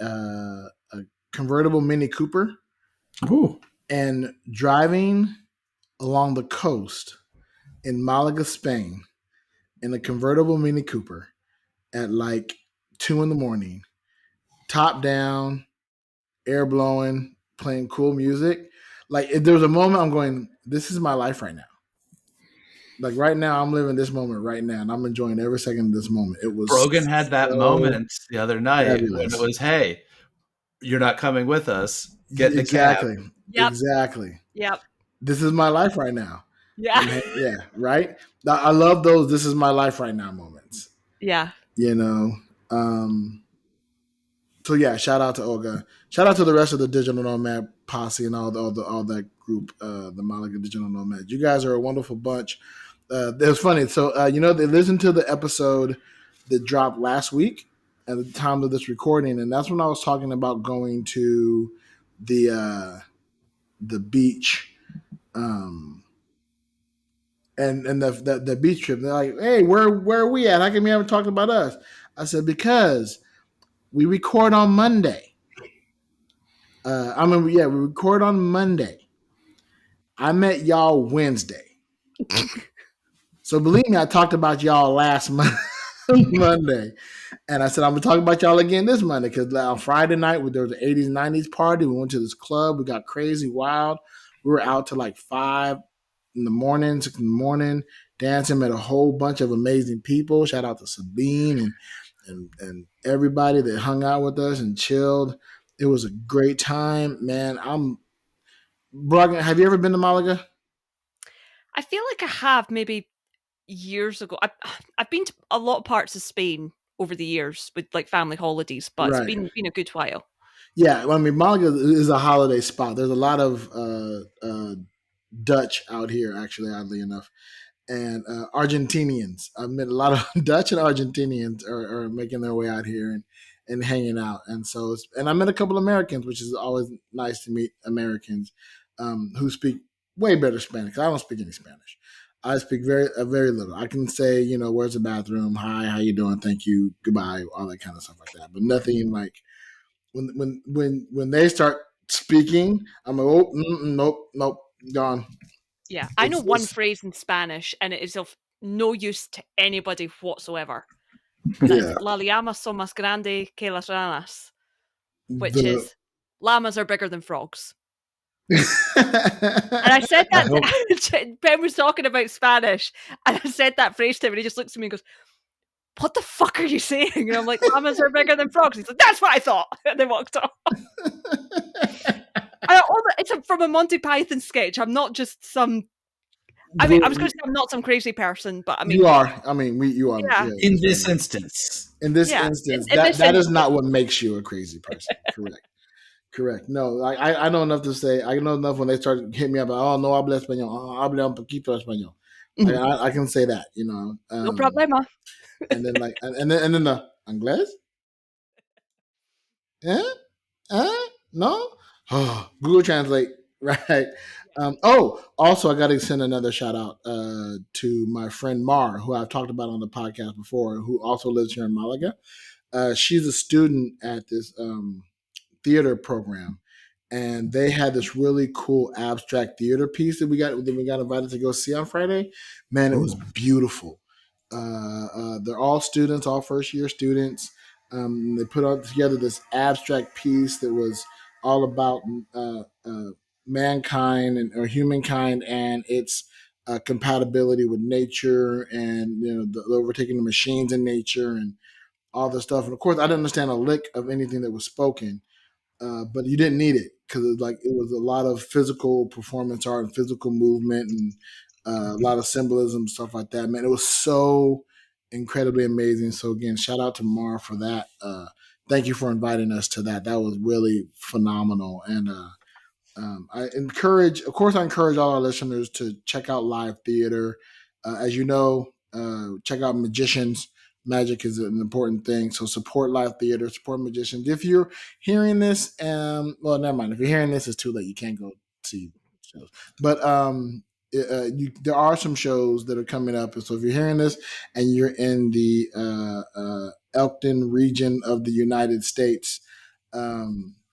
convertible Mini Cooper. Ooh. And driving along the coast in Malaga, Spain, in a convertible Mini Cooper at like 2 a.m, top down, air blowing, playing cool music. Like, if there was a moment I'm going, this is my life right now. Like, right now, I'm living this moment right now, and I'm enjoying every second of this moment. It was Brogan had that moment the other night fabulous. when it was, hey, you're not coming with us. Get in the cab. Yep. Exactly. Yep. This is my life right now. Yeah. Yeah. Right. I love those. This is my life right now moments. Yeah. So yeah, shout out to Olga. Shout out to the rest of the Digital Nomad posse and all that group, the Malaga Digital Nomads. You guys are a wonderful bunch. it was funny. So they listened to the episode that dropped last week at the time of this recording, and that's when I was talking about going to the beach, and the beach trip. They're like, "Hey, where are we at? How come you haven't talked about us?" I said, "Because we record on Monday. We record on Monday. I met y'all Wednesday, so believe me, I talked about y'all last Monday." And I said, I'm going to talk about y'all again this Monday because on Friday night, there was an 80s, 90s party. We went to this club. We got crazy wild. We were out till like 5 in the morning, 6 in the morning, dancing, met a whole bunch of amazing people. Shout out to Sabine and everybody that hung out with us and chilled. It was a great time, man. Brogan, have you ever been to Malaga? I feel like I have maybe years ago. I've been to a lot of parts of Spain over the years with like family holidays, but Right. it's been a good while. Yeah, I mean, Malaga is a holiday spot. There's a lot of Dutch out here, actually, oddly enough, and Argentinians. I've met a lot of Dutch and Argentinians are making their way out here and hanging out. And so, and I met a couple Americans, which is always nice to meet Americans who speak way better Spanish. I don't speak any Spanish. I speak very little. I can say, where's the bathroom? Hi, how you doing? Thank you, goodbye, all that kind of stuff like that. But nothing like when they start speaking, I'm like, oh, nope, gone. Yeah, I know one phrase in Spanish, and it is of no use to anybody whatsoever. That's La llamas son más grande que las ranas, which is llamas are bigger than frogs. And I said that Ben was talking about Spanish, and I said that phrase to him, and he just looks at me and goes, "What the fuck are you saying?" And I'm like, "Llamas are bigger than frogs." He's like, "That's what I thought." And they walked off. It's from a Monty Python sketch. I'm not just some. I mean, I was going to say I'm not some crazy person, but I mean, you are. I mean, you are. Yeah. In this instance. In this instance, that is not what makes you a crazy person. Correct. No, I know enough to say. I know enough when they start hitting me up. Oh, no habla español. Habla un poquito español. Mm-hmm. I can say that. No problema. And then and then the Anglés. No. Oh, Google Translate. Right. Also, I got to send another shout out to my friend Mar, who I've talked about on the podcast before, who also lives here in Malaga. She's a student at this theater program, and they had this really cool abstract theater piece that we got invited to go see on Friday. Man, it was beautiful. They're all students, all first year students. They put together this abstract piece that was all about mankind or humankind and its compatibility with nature, and the overtaking the machines in nature and all this stuff. And of course, I didn't understand a lick of anything that was spoken, but you didn't need it because it was a lot of physical performance art and physical movement and a lot of symbolism, stuff like that. Man, it was so incredibly amazing. So again, shout out to Mar for that. Thank you for inviting us to that. That was really phenomenal. And I encourage all our listeners to check out live theater. As you know, check out magicians. Magic is an important thing. So support live theater, support magicians. If you're hearing this, well, never mind. If you're hearing this, it's too late. You can't go see shows. But there are some shows that are coming up. And so if you're hearing this and you're in the Elkton region of the United States,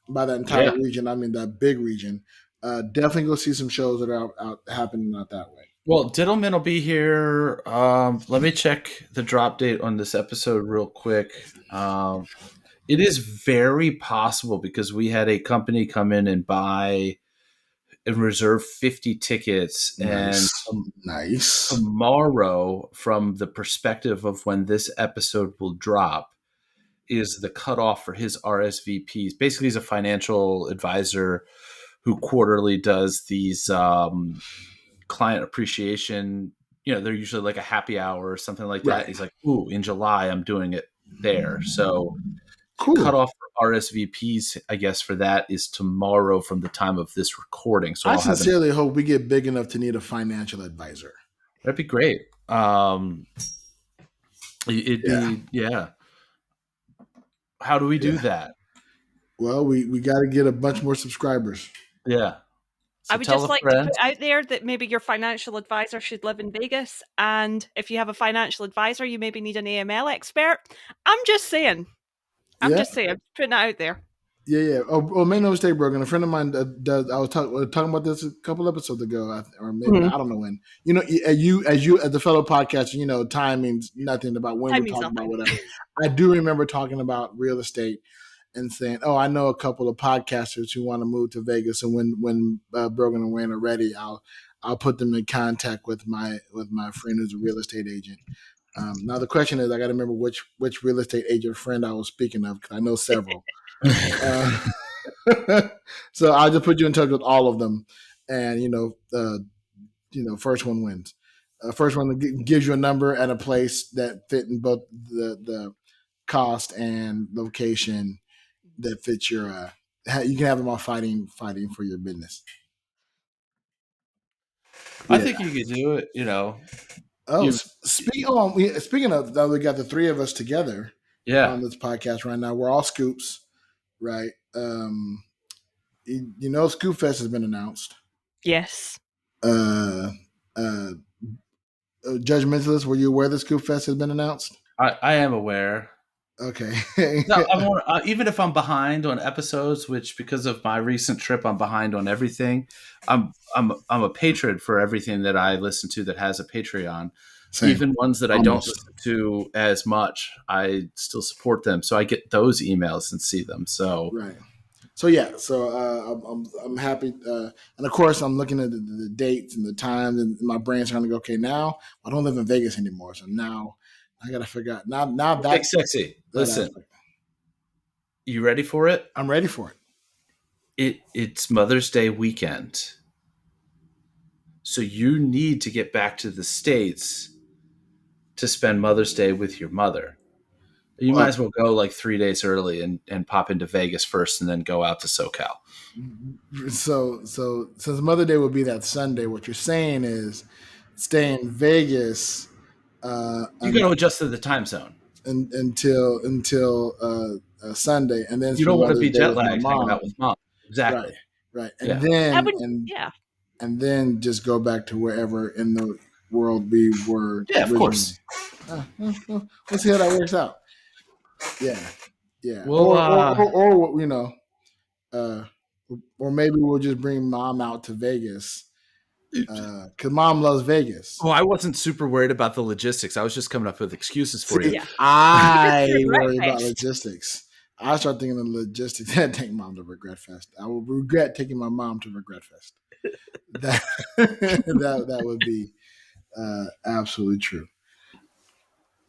by that entire region, I mean that big region, definitely go see some shows that are out happening out that way. Well, Diddleman will be here. Let me check the drop date on this episode real quick. It is very possible because we had a company come in and buy and reserve 50 tickets. Nice. And nice. Tomorrow, from the perspective of when this episode will drop, is the cutoff for his RSVPs. Basically, he's a financial advisor who quarterly does these client appreciation. They're usually like a happy hour or something like that. He's like, ooh, in July, I'm doing it there. So cool. Cutoff for RSVPs, I guess, for that is tomorrow from the time of this recording. So I sincerely hope we get big enough to need a financial advisor. That'd be great. It'd be How do we do that? Well, we got to get a bunch more subscribers. Yeah. So I would tell just a like to friend. put out there that maybe your financial advisor should live in Vegas. And if you have a financial advisor, you maybe need an AML expert. I'm just saying. I'm just saying. I'm putting it out there. Yeah. Oh, make no mistake, Brogan. A friend of mine does. I was talking about this a couple episodes ago, or maybe I don't know when. You know, as the fellow podcaster, you know, time means nothing about when we're talking about whatever. I do remember talking about real estate and saying, "Oh, I know a couple of podcasters who want to move to Vegas, and when Brogan and Wayne are ready, I'll put them in contact with my friend who's a real estate agent." Now the question is, I got to remember which real estate agent friend I was speaking of, because I know several. So I'll just put you in touch with all of them, and first one wins. First one gives you a number and a place that fit in both the cost and location that fits your. You can have them all fighting for your business. I think you could do it. You know. Oh, speaking of, we got the three of us together. On this podcast right now. We're all scoops, right? You know, Scoop Fest has been announced. Yes. Judge Mentalist, were you aware that Scoop Fest has been announced? I am aware. Okay. No, even if I'm behind on episodes, which because of my recent trip, I'm behind on everything. I'm a patron for everything that I listen to that has a Patreon. Same. Even ones that I don't listen to as much, I still support them. So I get those emails and see them. So right. So yeah, I'm happy, and of course I'm looking at the dates and the times, and my brain's trying to go. Okay, now I don't live in Vegas anymore, so now I got to figure out now that Big Sexy. Listen, you ready for it? I'm ready for it. It's Mother's Day weekend, so you need to get back to the States to spend Mother's Day with your mother. You might as well go like 3 days early and pop into Vegas first and then go out to SoCal. So since Mother Day will be that Sunday, what you're saying is stay in Vegas. You got to adjust to the time zone until Sunday, and then you don't want to be jet lagged hanging out with mom. Exactly. Right. And and then just go back to wherever in the world we were. Yeah, of course. We'll see how that works out. Yeah. Well, or you know, or maybe we'll just bring mom out to Vegas because mom loves Vegas. Oh, I wasn't super worried about the logistics. I was just coming up with excuses for you. Yeah. I worry about logistics. I start thinking of logistics. I'd take mom to Regret Fest. I will regret taking my mom to Regret Fest. That would be absolutely true.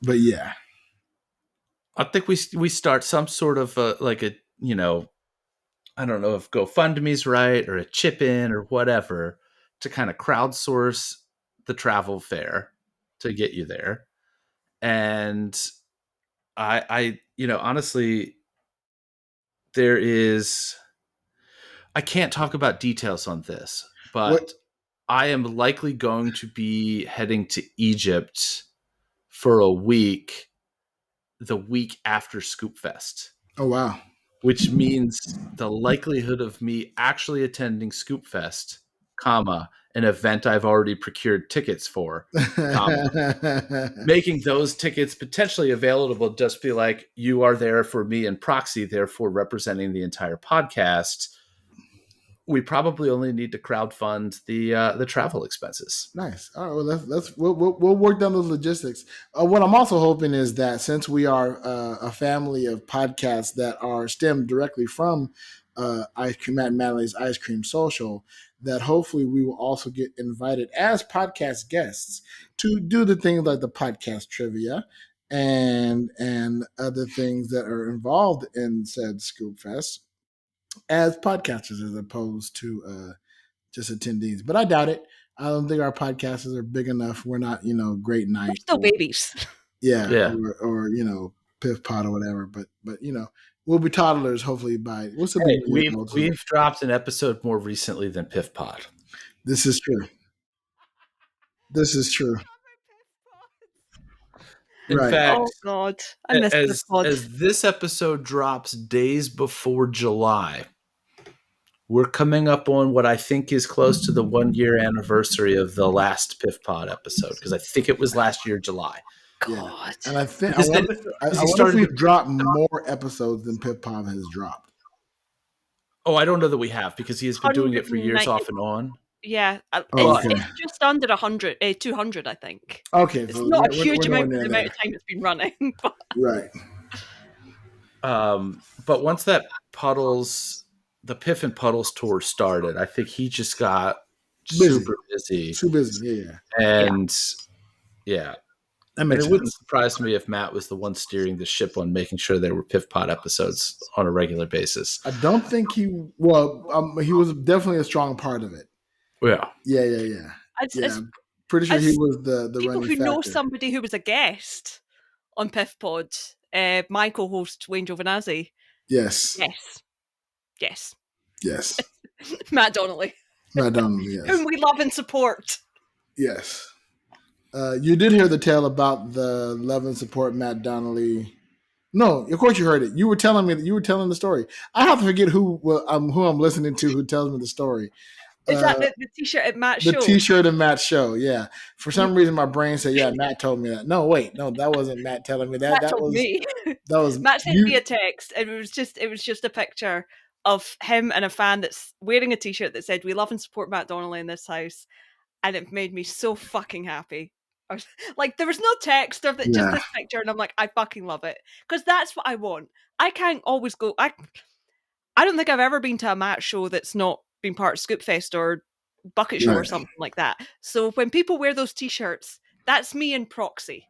But yeah. I think we start some sort of like a, you know, I don't know if GoFundMe's right or a chip in or whatever to kind of crowdsource the travel fare to get you there. And I you know, honestly, I can't talk about details on this, but I am likely going to be heading to Egypt for a week, the week after Scoop Fest. Oh, wow. Which means the likelihood of me actually attending Scoop Fest, comma, an event I've already procured tickets for, comma, making those tickets potentially available to just be like, you are there for me in proxy, therefore representing the entire podcast. We probably only need to crowdfund the travel expenses. Nice. All right. Well, we'll work down those logistics. What I'm also hoping is that since we are a family of podcasts that are stemmed directly from Ice Cream Matt and Madeline's Ice Cream Social, that hopefully we will also get invited as podcast guests to do the things like the podcast trivia and other things that are involved in said Scoop Fest as podcasters as opposed to just attendees. But I doubt it. I don't think our podcasters are big enough. We're not, Great Night. We're still babies. Yeah. Or Piff Pot or whatever. But we'll be toddlers hopefully by what's the big we've dropped an episode more recently than Piff Pot. This is true. This is true. In Right. fact, Oh God, I missed the pod. as this episode drops days before July, we're coming up on what I think is close to the 1 year anniversary of the last Piff Pod episode, because I think it was last year, July. Yeah. God. And I think Because I wonder he if started. we've dropped more episodes than Pip Pop has dropped. Oh, I don't know that we have, because he has been doing it for years 190 off and on. Yeah, Okay. it's just under 100, 200, I think. Okay, It's so not a we're huge nowhere amount near for the amount there. of time it's been running. But Right. But once that the Piff and Puddles tour started, I think he just got super busy. Too busy. Yeah. And yeah. That And makes it sense. wouldn't surprise me if Matt was the one steering the ship on making sure there were Piff Pod episodes on a regular basis. I don't think he was definitely a strong part of it. Yeah. Yeah. as Pretty sure he was the people running who know factor. somebody who was a guest on Piff Pod, my co-host Wayne Giovanazzi. Yes. Matt Donnelly. Yes. Whom we love and support. Yes. You did hear the tale about the love and support Matt Donnelly. No, of course you heard it. You were telling the story. I have to forget who I'm listening to who tells me the story. Is that the T-shirt at Matt's show? The T-shirt at Matt's show, yeah. For some reason, my brain said, "Yeah, Matt told me that." No, wait, no, that wasn't Matt telling me that. Matt told me. That was Matt sent me a text, and it was just a picture of him and a fan that's wearing a T-shirt that said, "We love and support Matt Donnelly in this house," and it made me so fucking happy. I was, like, there was no text or just this picture, and I'm like, I fucking love it, because that's what I want. I can't always go. I don't think I've ever been to a Matt show that's not been part of Scoopfest or Bucket Show or something like that. So when people wear those T-shirts, that's me in proxy.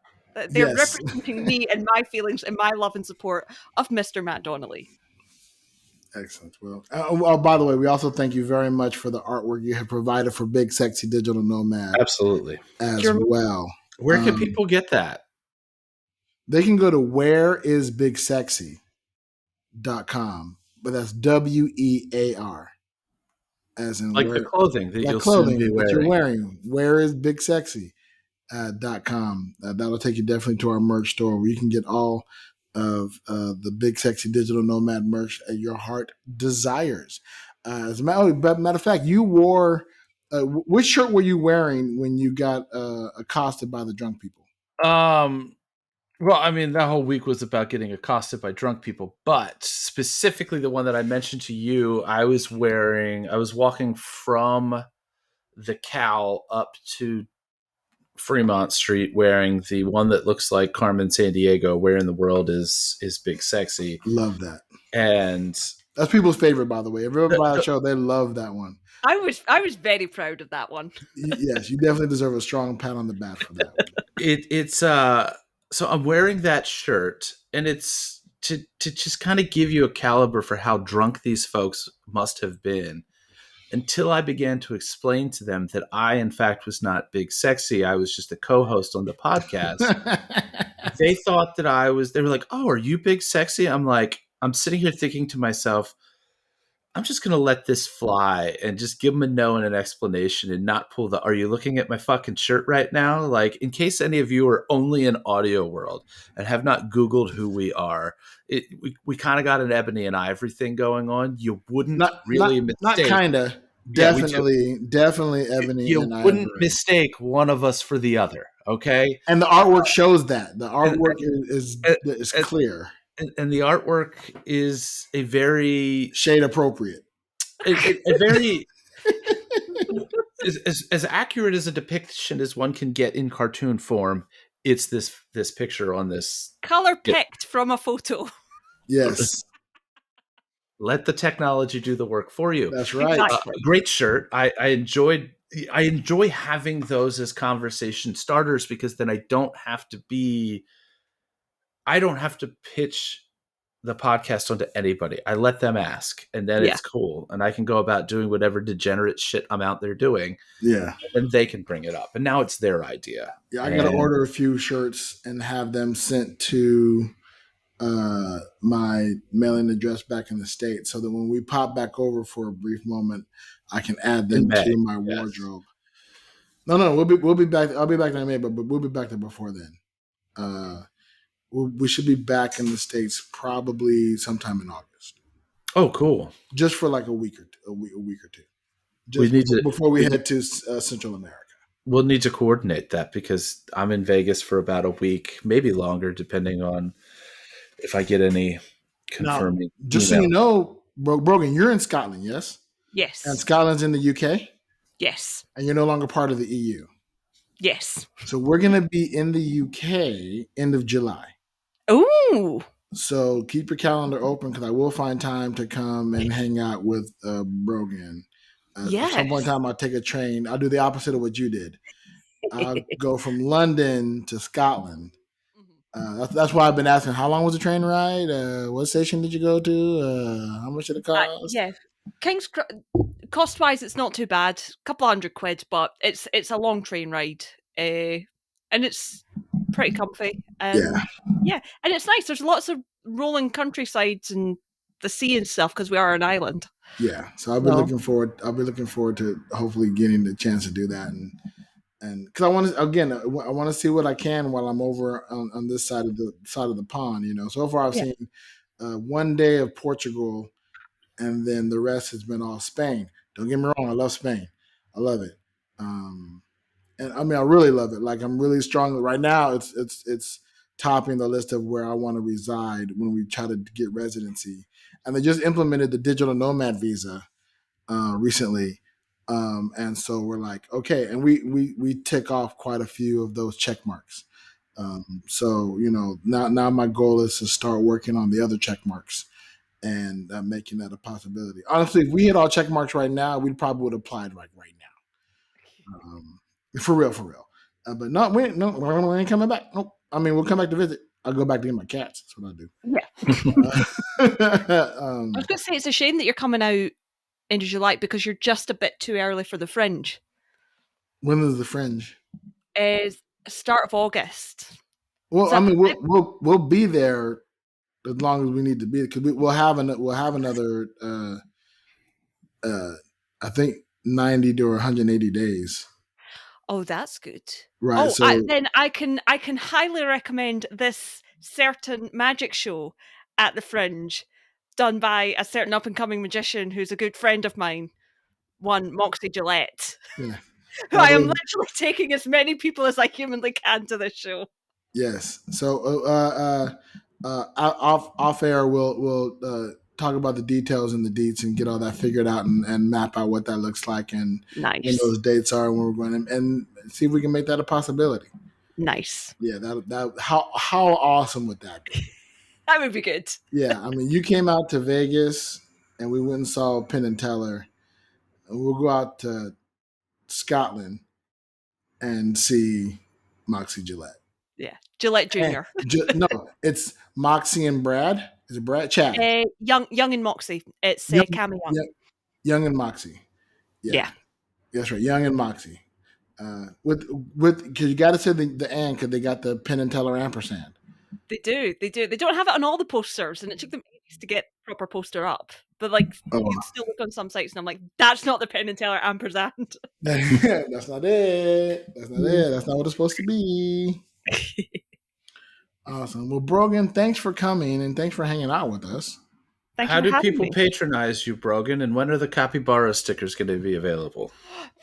They're representing me and my feelings and my love and support of Mr. Matt Donnelly. Excellent. Well, by the way, we also thank you very much for the artwork you have provided for Big Sexy Digital Nomad. Absolutely. As well. Where can people get that? They can go to whereisbigsexy.com, but that's WEAR. As in like the clothing that you'll soon be wearing. That you're wearing. Whereisbigsexy.com. That'll take you definitely to our merch store where you can get all of the Big Sexy Digital Nomad merch your heart desires. As a matter of fact, you wore which shirt were you wearing when you got accosted by the drunk people? Well, I mean, that whole week was about getting accosted by drunk people, but specifically the one that I mentioned to you, I was walking from the Cal up to Fremont Street wearing the one that looks like Carmen Sandiego, Where in the World is Big Sexy. Love that. And that's people's favorite, by the way. Everybody on the show, they love that one. I was very proud of that one. Yes, you definitely deserve a strong pat on the back for that one. It's so I'm wearing that shirt, and it's to just kind of give you a caliber for how drunk these folks must have been, until I began to explain to them that I, in fact, was not Big Sexy. I was just a co-host on the podcast. They thought that they were like, "Oh, are you Big Sexy?" I'm sitting here thinking to myself, I'm just going to let this fly and just give them a no and an explanation and not pull are you looking at my fucking shirt right now? Like, in case any of you are only in audio world and have not Googled who we are, we kind of got an ebony and ivory thing going on. You wouldn't mistake. Not kind of. Definitely ebony and ivory. You wouldn't mistake one of us for the other, okay? And the artwork shows that. The artwork is clear. And the artwork is a very shade appropriate, a very as accurate as a depiction as one can get in cartoon form. It's this picture on this color picked from a photo. Yes, let the technology do the work for you. That's right. Exactly. Great shirt. I enjoy having those as conversation starters, because then I don't have to pitch the podcast onto anybody. I let them ask, and then it's cool. And I can go about doing whatever degenerate shit I'm out there doing. Yeah. And they can bring it up. And now it's their idea. Yeah, I got to order a few shirts and have them sent to my mailing address back in the States, so that when we pop back over for a brief moment, I can add them to my wardrobe. No, we'll be back. I'll be back in May, but we'll be back there before then. We should be back in the States probably sometime in August. Oh, cool. Just for like a week or two. We Just need to before we head to Central America. We'll need to coordinate that because I'm in Vegas for about a week, maybe longer, depending on if I get any confirming. Now, just so you know, Brogan, you're in Scotland, yes? Yes. And Scotland's in the UK? Yes. And you're no longer part of the EU? Yes. So we're going to be in the UK end of July. Ooh. So keep your calendar open because I will find time to come and hang out with Brogan. At some point in time, I'll take a train. I'll do the opposite of what you did. I'll go from London to Scotland. That's why I've been asking, how long was the train ride? What station did you go to? How much did it cost? Yeah. Cost-wise, it's not too bad. A couple £100, but it's a long train ride. And it's pretty comfy. Yeah. And it's nice. There's lots of rolling countrysides and the sea and stuff because we are an island. Yeah. So I'll be looking forward to hopefully getting the chance to do that and because I want to see what I can while I'm over on this side of the pond. So far I've seen 1 day of Portugal, and then the rest has been all Spain. Don't get me wrong, I love Spain, I love it, and I mean I really love it. Like I'm really strong right now. It's topping the list of where I want to reside when we try to get residency, and they just implemented the digital nomad visa recently. And so we're like, okay, and we tick off quite a few of those check marks. So now my goal is to start working on the other check marks and making that a possibility. Honestly, if we hit all check marks right now, we probably would have applied right now. For real. But no, we ain't coming back. Nope. I mean, we'll come back to visit. I'll go back to get my cats. That's what I do. Yeah. I was going to say it's a shame that you're coming out end of July because you're just a bit too early for the Fringe. When is the Fringe? Start of August. Well, I mean, we'll be there as long as we need to be because we'll have another. I think 90 to 180 days. Oh, that's good. Right. Then I can highly recommend this certain magic show at the Fringe, done by a certain up-and-coming magician who's a good friend of mine, one Moxie Jillette. Yeah. Who I am literally taking as many people as I humanly can to this show. Yes. So off air, we'll talk about the details and the deets and get all that figured out and map out what that looks like and when those dates are and when we're going and see if we can make that a possibility. Nice. Yeah. That how awesome would that be? That would be good. Yeah, I mean, you came out to Vegas, and we went and saw Penn and Teller, and we'll go out to Scotland and see Moxie Jillette. Yeah, Jillette Jr. No, it's Moxie and Brad. Is it Brad? Chad. Young and Moxie. It's Cam and Young. Young and Moxie. Yeah, that's right. Young and Moxie. With because you got to say the and because they got the Penn and Teller ampersand. They do. They don't have it on all the posters, and it took them ages to get proper poster up. But you can still look on some sites, and I'm like, that's not the Penn and Teller ampersand. That's not it. That's not what it's supposed to be. Awesome. Well, Brogan, thanks for coming, and thanks for hanging out with us. How do people patronize you, Brogan, and when are the capybara stickers going to be available?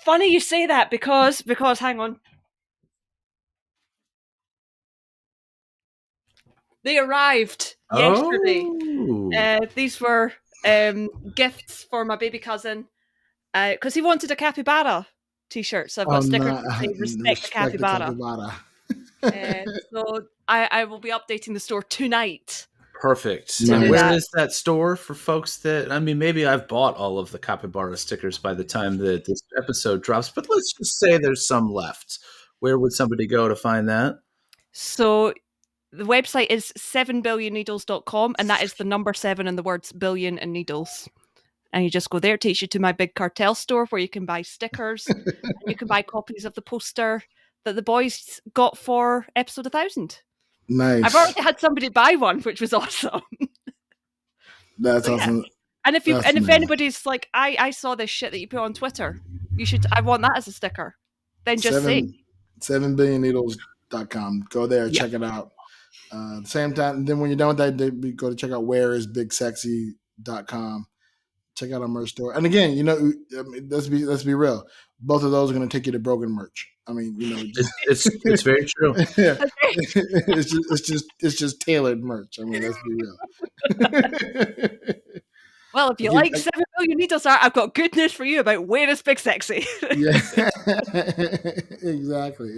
Funny you say that because hang on. They arrived yesterday. These were gifts for my baby cousin because he wanted a capybara t-shirt. So I've got a sticker that says respect the capybara. So I will be updating the store tonight. Perfect. And where is that store for folks that, I mean, maybe I've bought all of the capybara stickers by the time that this episode drops, but let's just say there's some left. Where would somebody go to find that? So the website is 7billionneedles.com, and that is the number 7 and the words billion and needles. And you just go there. It takes you to my big cartel store where you can buy stickers and you can buy copies of the poster that the boys got for episode 1000. Nice. I've already had somebody buy one, which was awesome. That's awesome. And if anybody's like, I saw this shit that you put on Twitter, I want that as a sticker. then just say. 7billionneedles.com. Go there, check it out. At the same time, then when you're done with that, go to check out whereisbigsexy.com. Check out our merch store. And again, I mean, let's be real. Both of those are going to take you to Brogan merch. I mean, it's very true. it's just tailored merch. I mean, let's be real. Well, if you like 7 Billion Needles art, I've got good news for you about Where is Big Sexy. Yeah, exactly,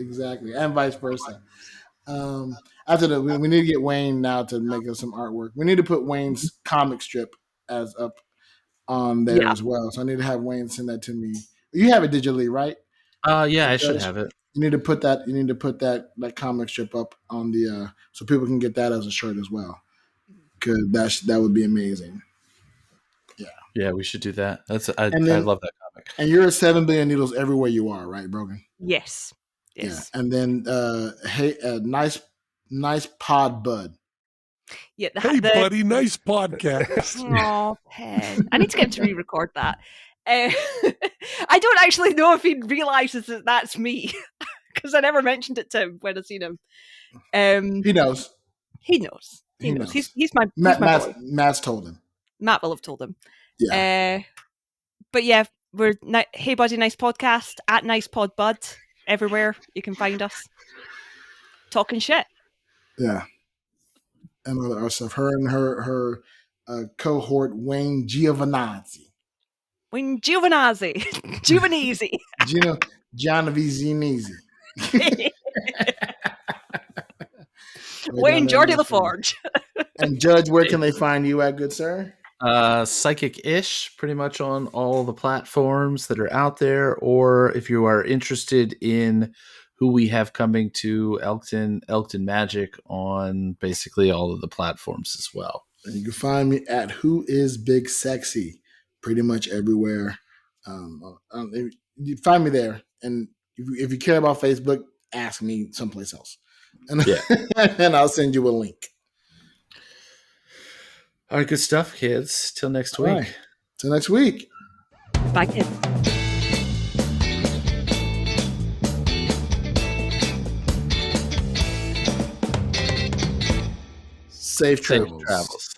and vice versa. After that, we need to get Wayne now to make us some artwork. We need to put Wayne's comic strip as up on there as well. So I need to have Wayne send that to me. You have it digitally, right? Yeah, I should have it. You need to put that. You need to put that comic strip up on the so people can get that as a shirt as well. Because that would be amazing. Yeah, we should do that. I love that comic. And you're at 7 Billion Needles everywhere you are, right, Brogan? Yes. Yeah. And then nice pod bud. Yeah. Hey, buddy, nice podcast. Oh, Penn. I need to get him to re-record that. I don't actually know if he realizes that that's me because I never mentioned it to him when I seen him. He knows. He knows. He's my boy. Matt's told him. Matt will have told him. Yeah. But yeah, we're Hey Buddy Nice Podcast at Nice Pod Bud everywhere you can find us talking shit. Yeah. And all the stuff. Her and her cohort Wayne Giovanazzi. Giovanazzi. Giovanazzi. Wayne Jordy LaForge. And Judge, where can they find you at, good sir? Psychic-ish, pretty much on all the platforms that are out there. Or if you are interested in who we have coming to Elkton Magic on basically all of the platforms as well. And you can find me at Who Is Big Sexy, pretty much everywhere. You find me there, and if you care about Facebook, ask me someplace else, and and I'll send you a link. All right, good stuff, kids. Till next week. Right. Till next week. Bye, kids. Safe travels.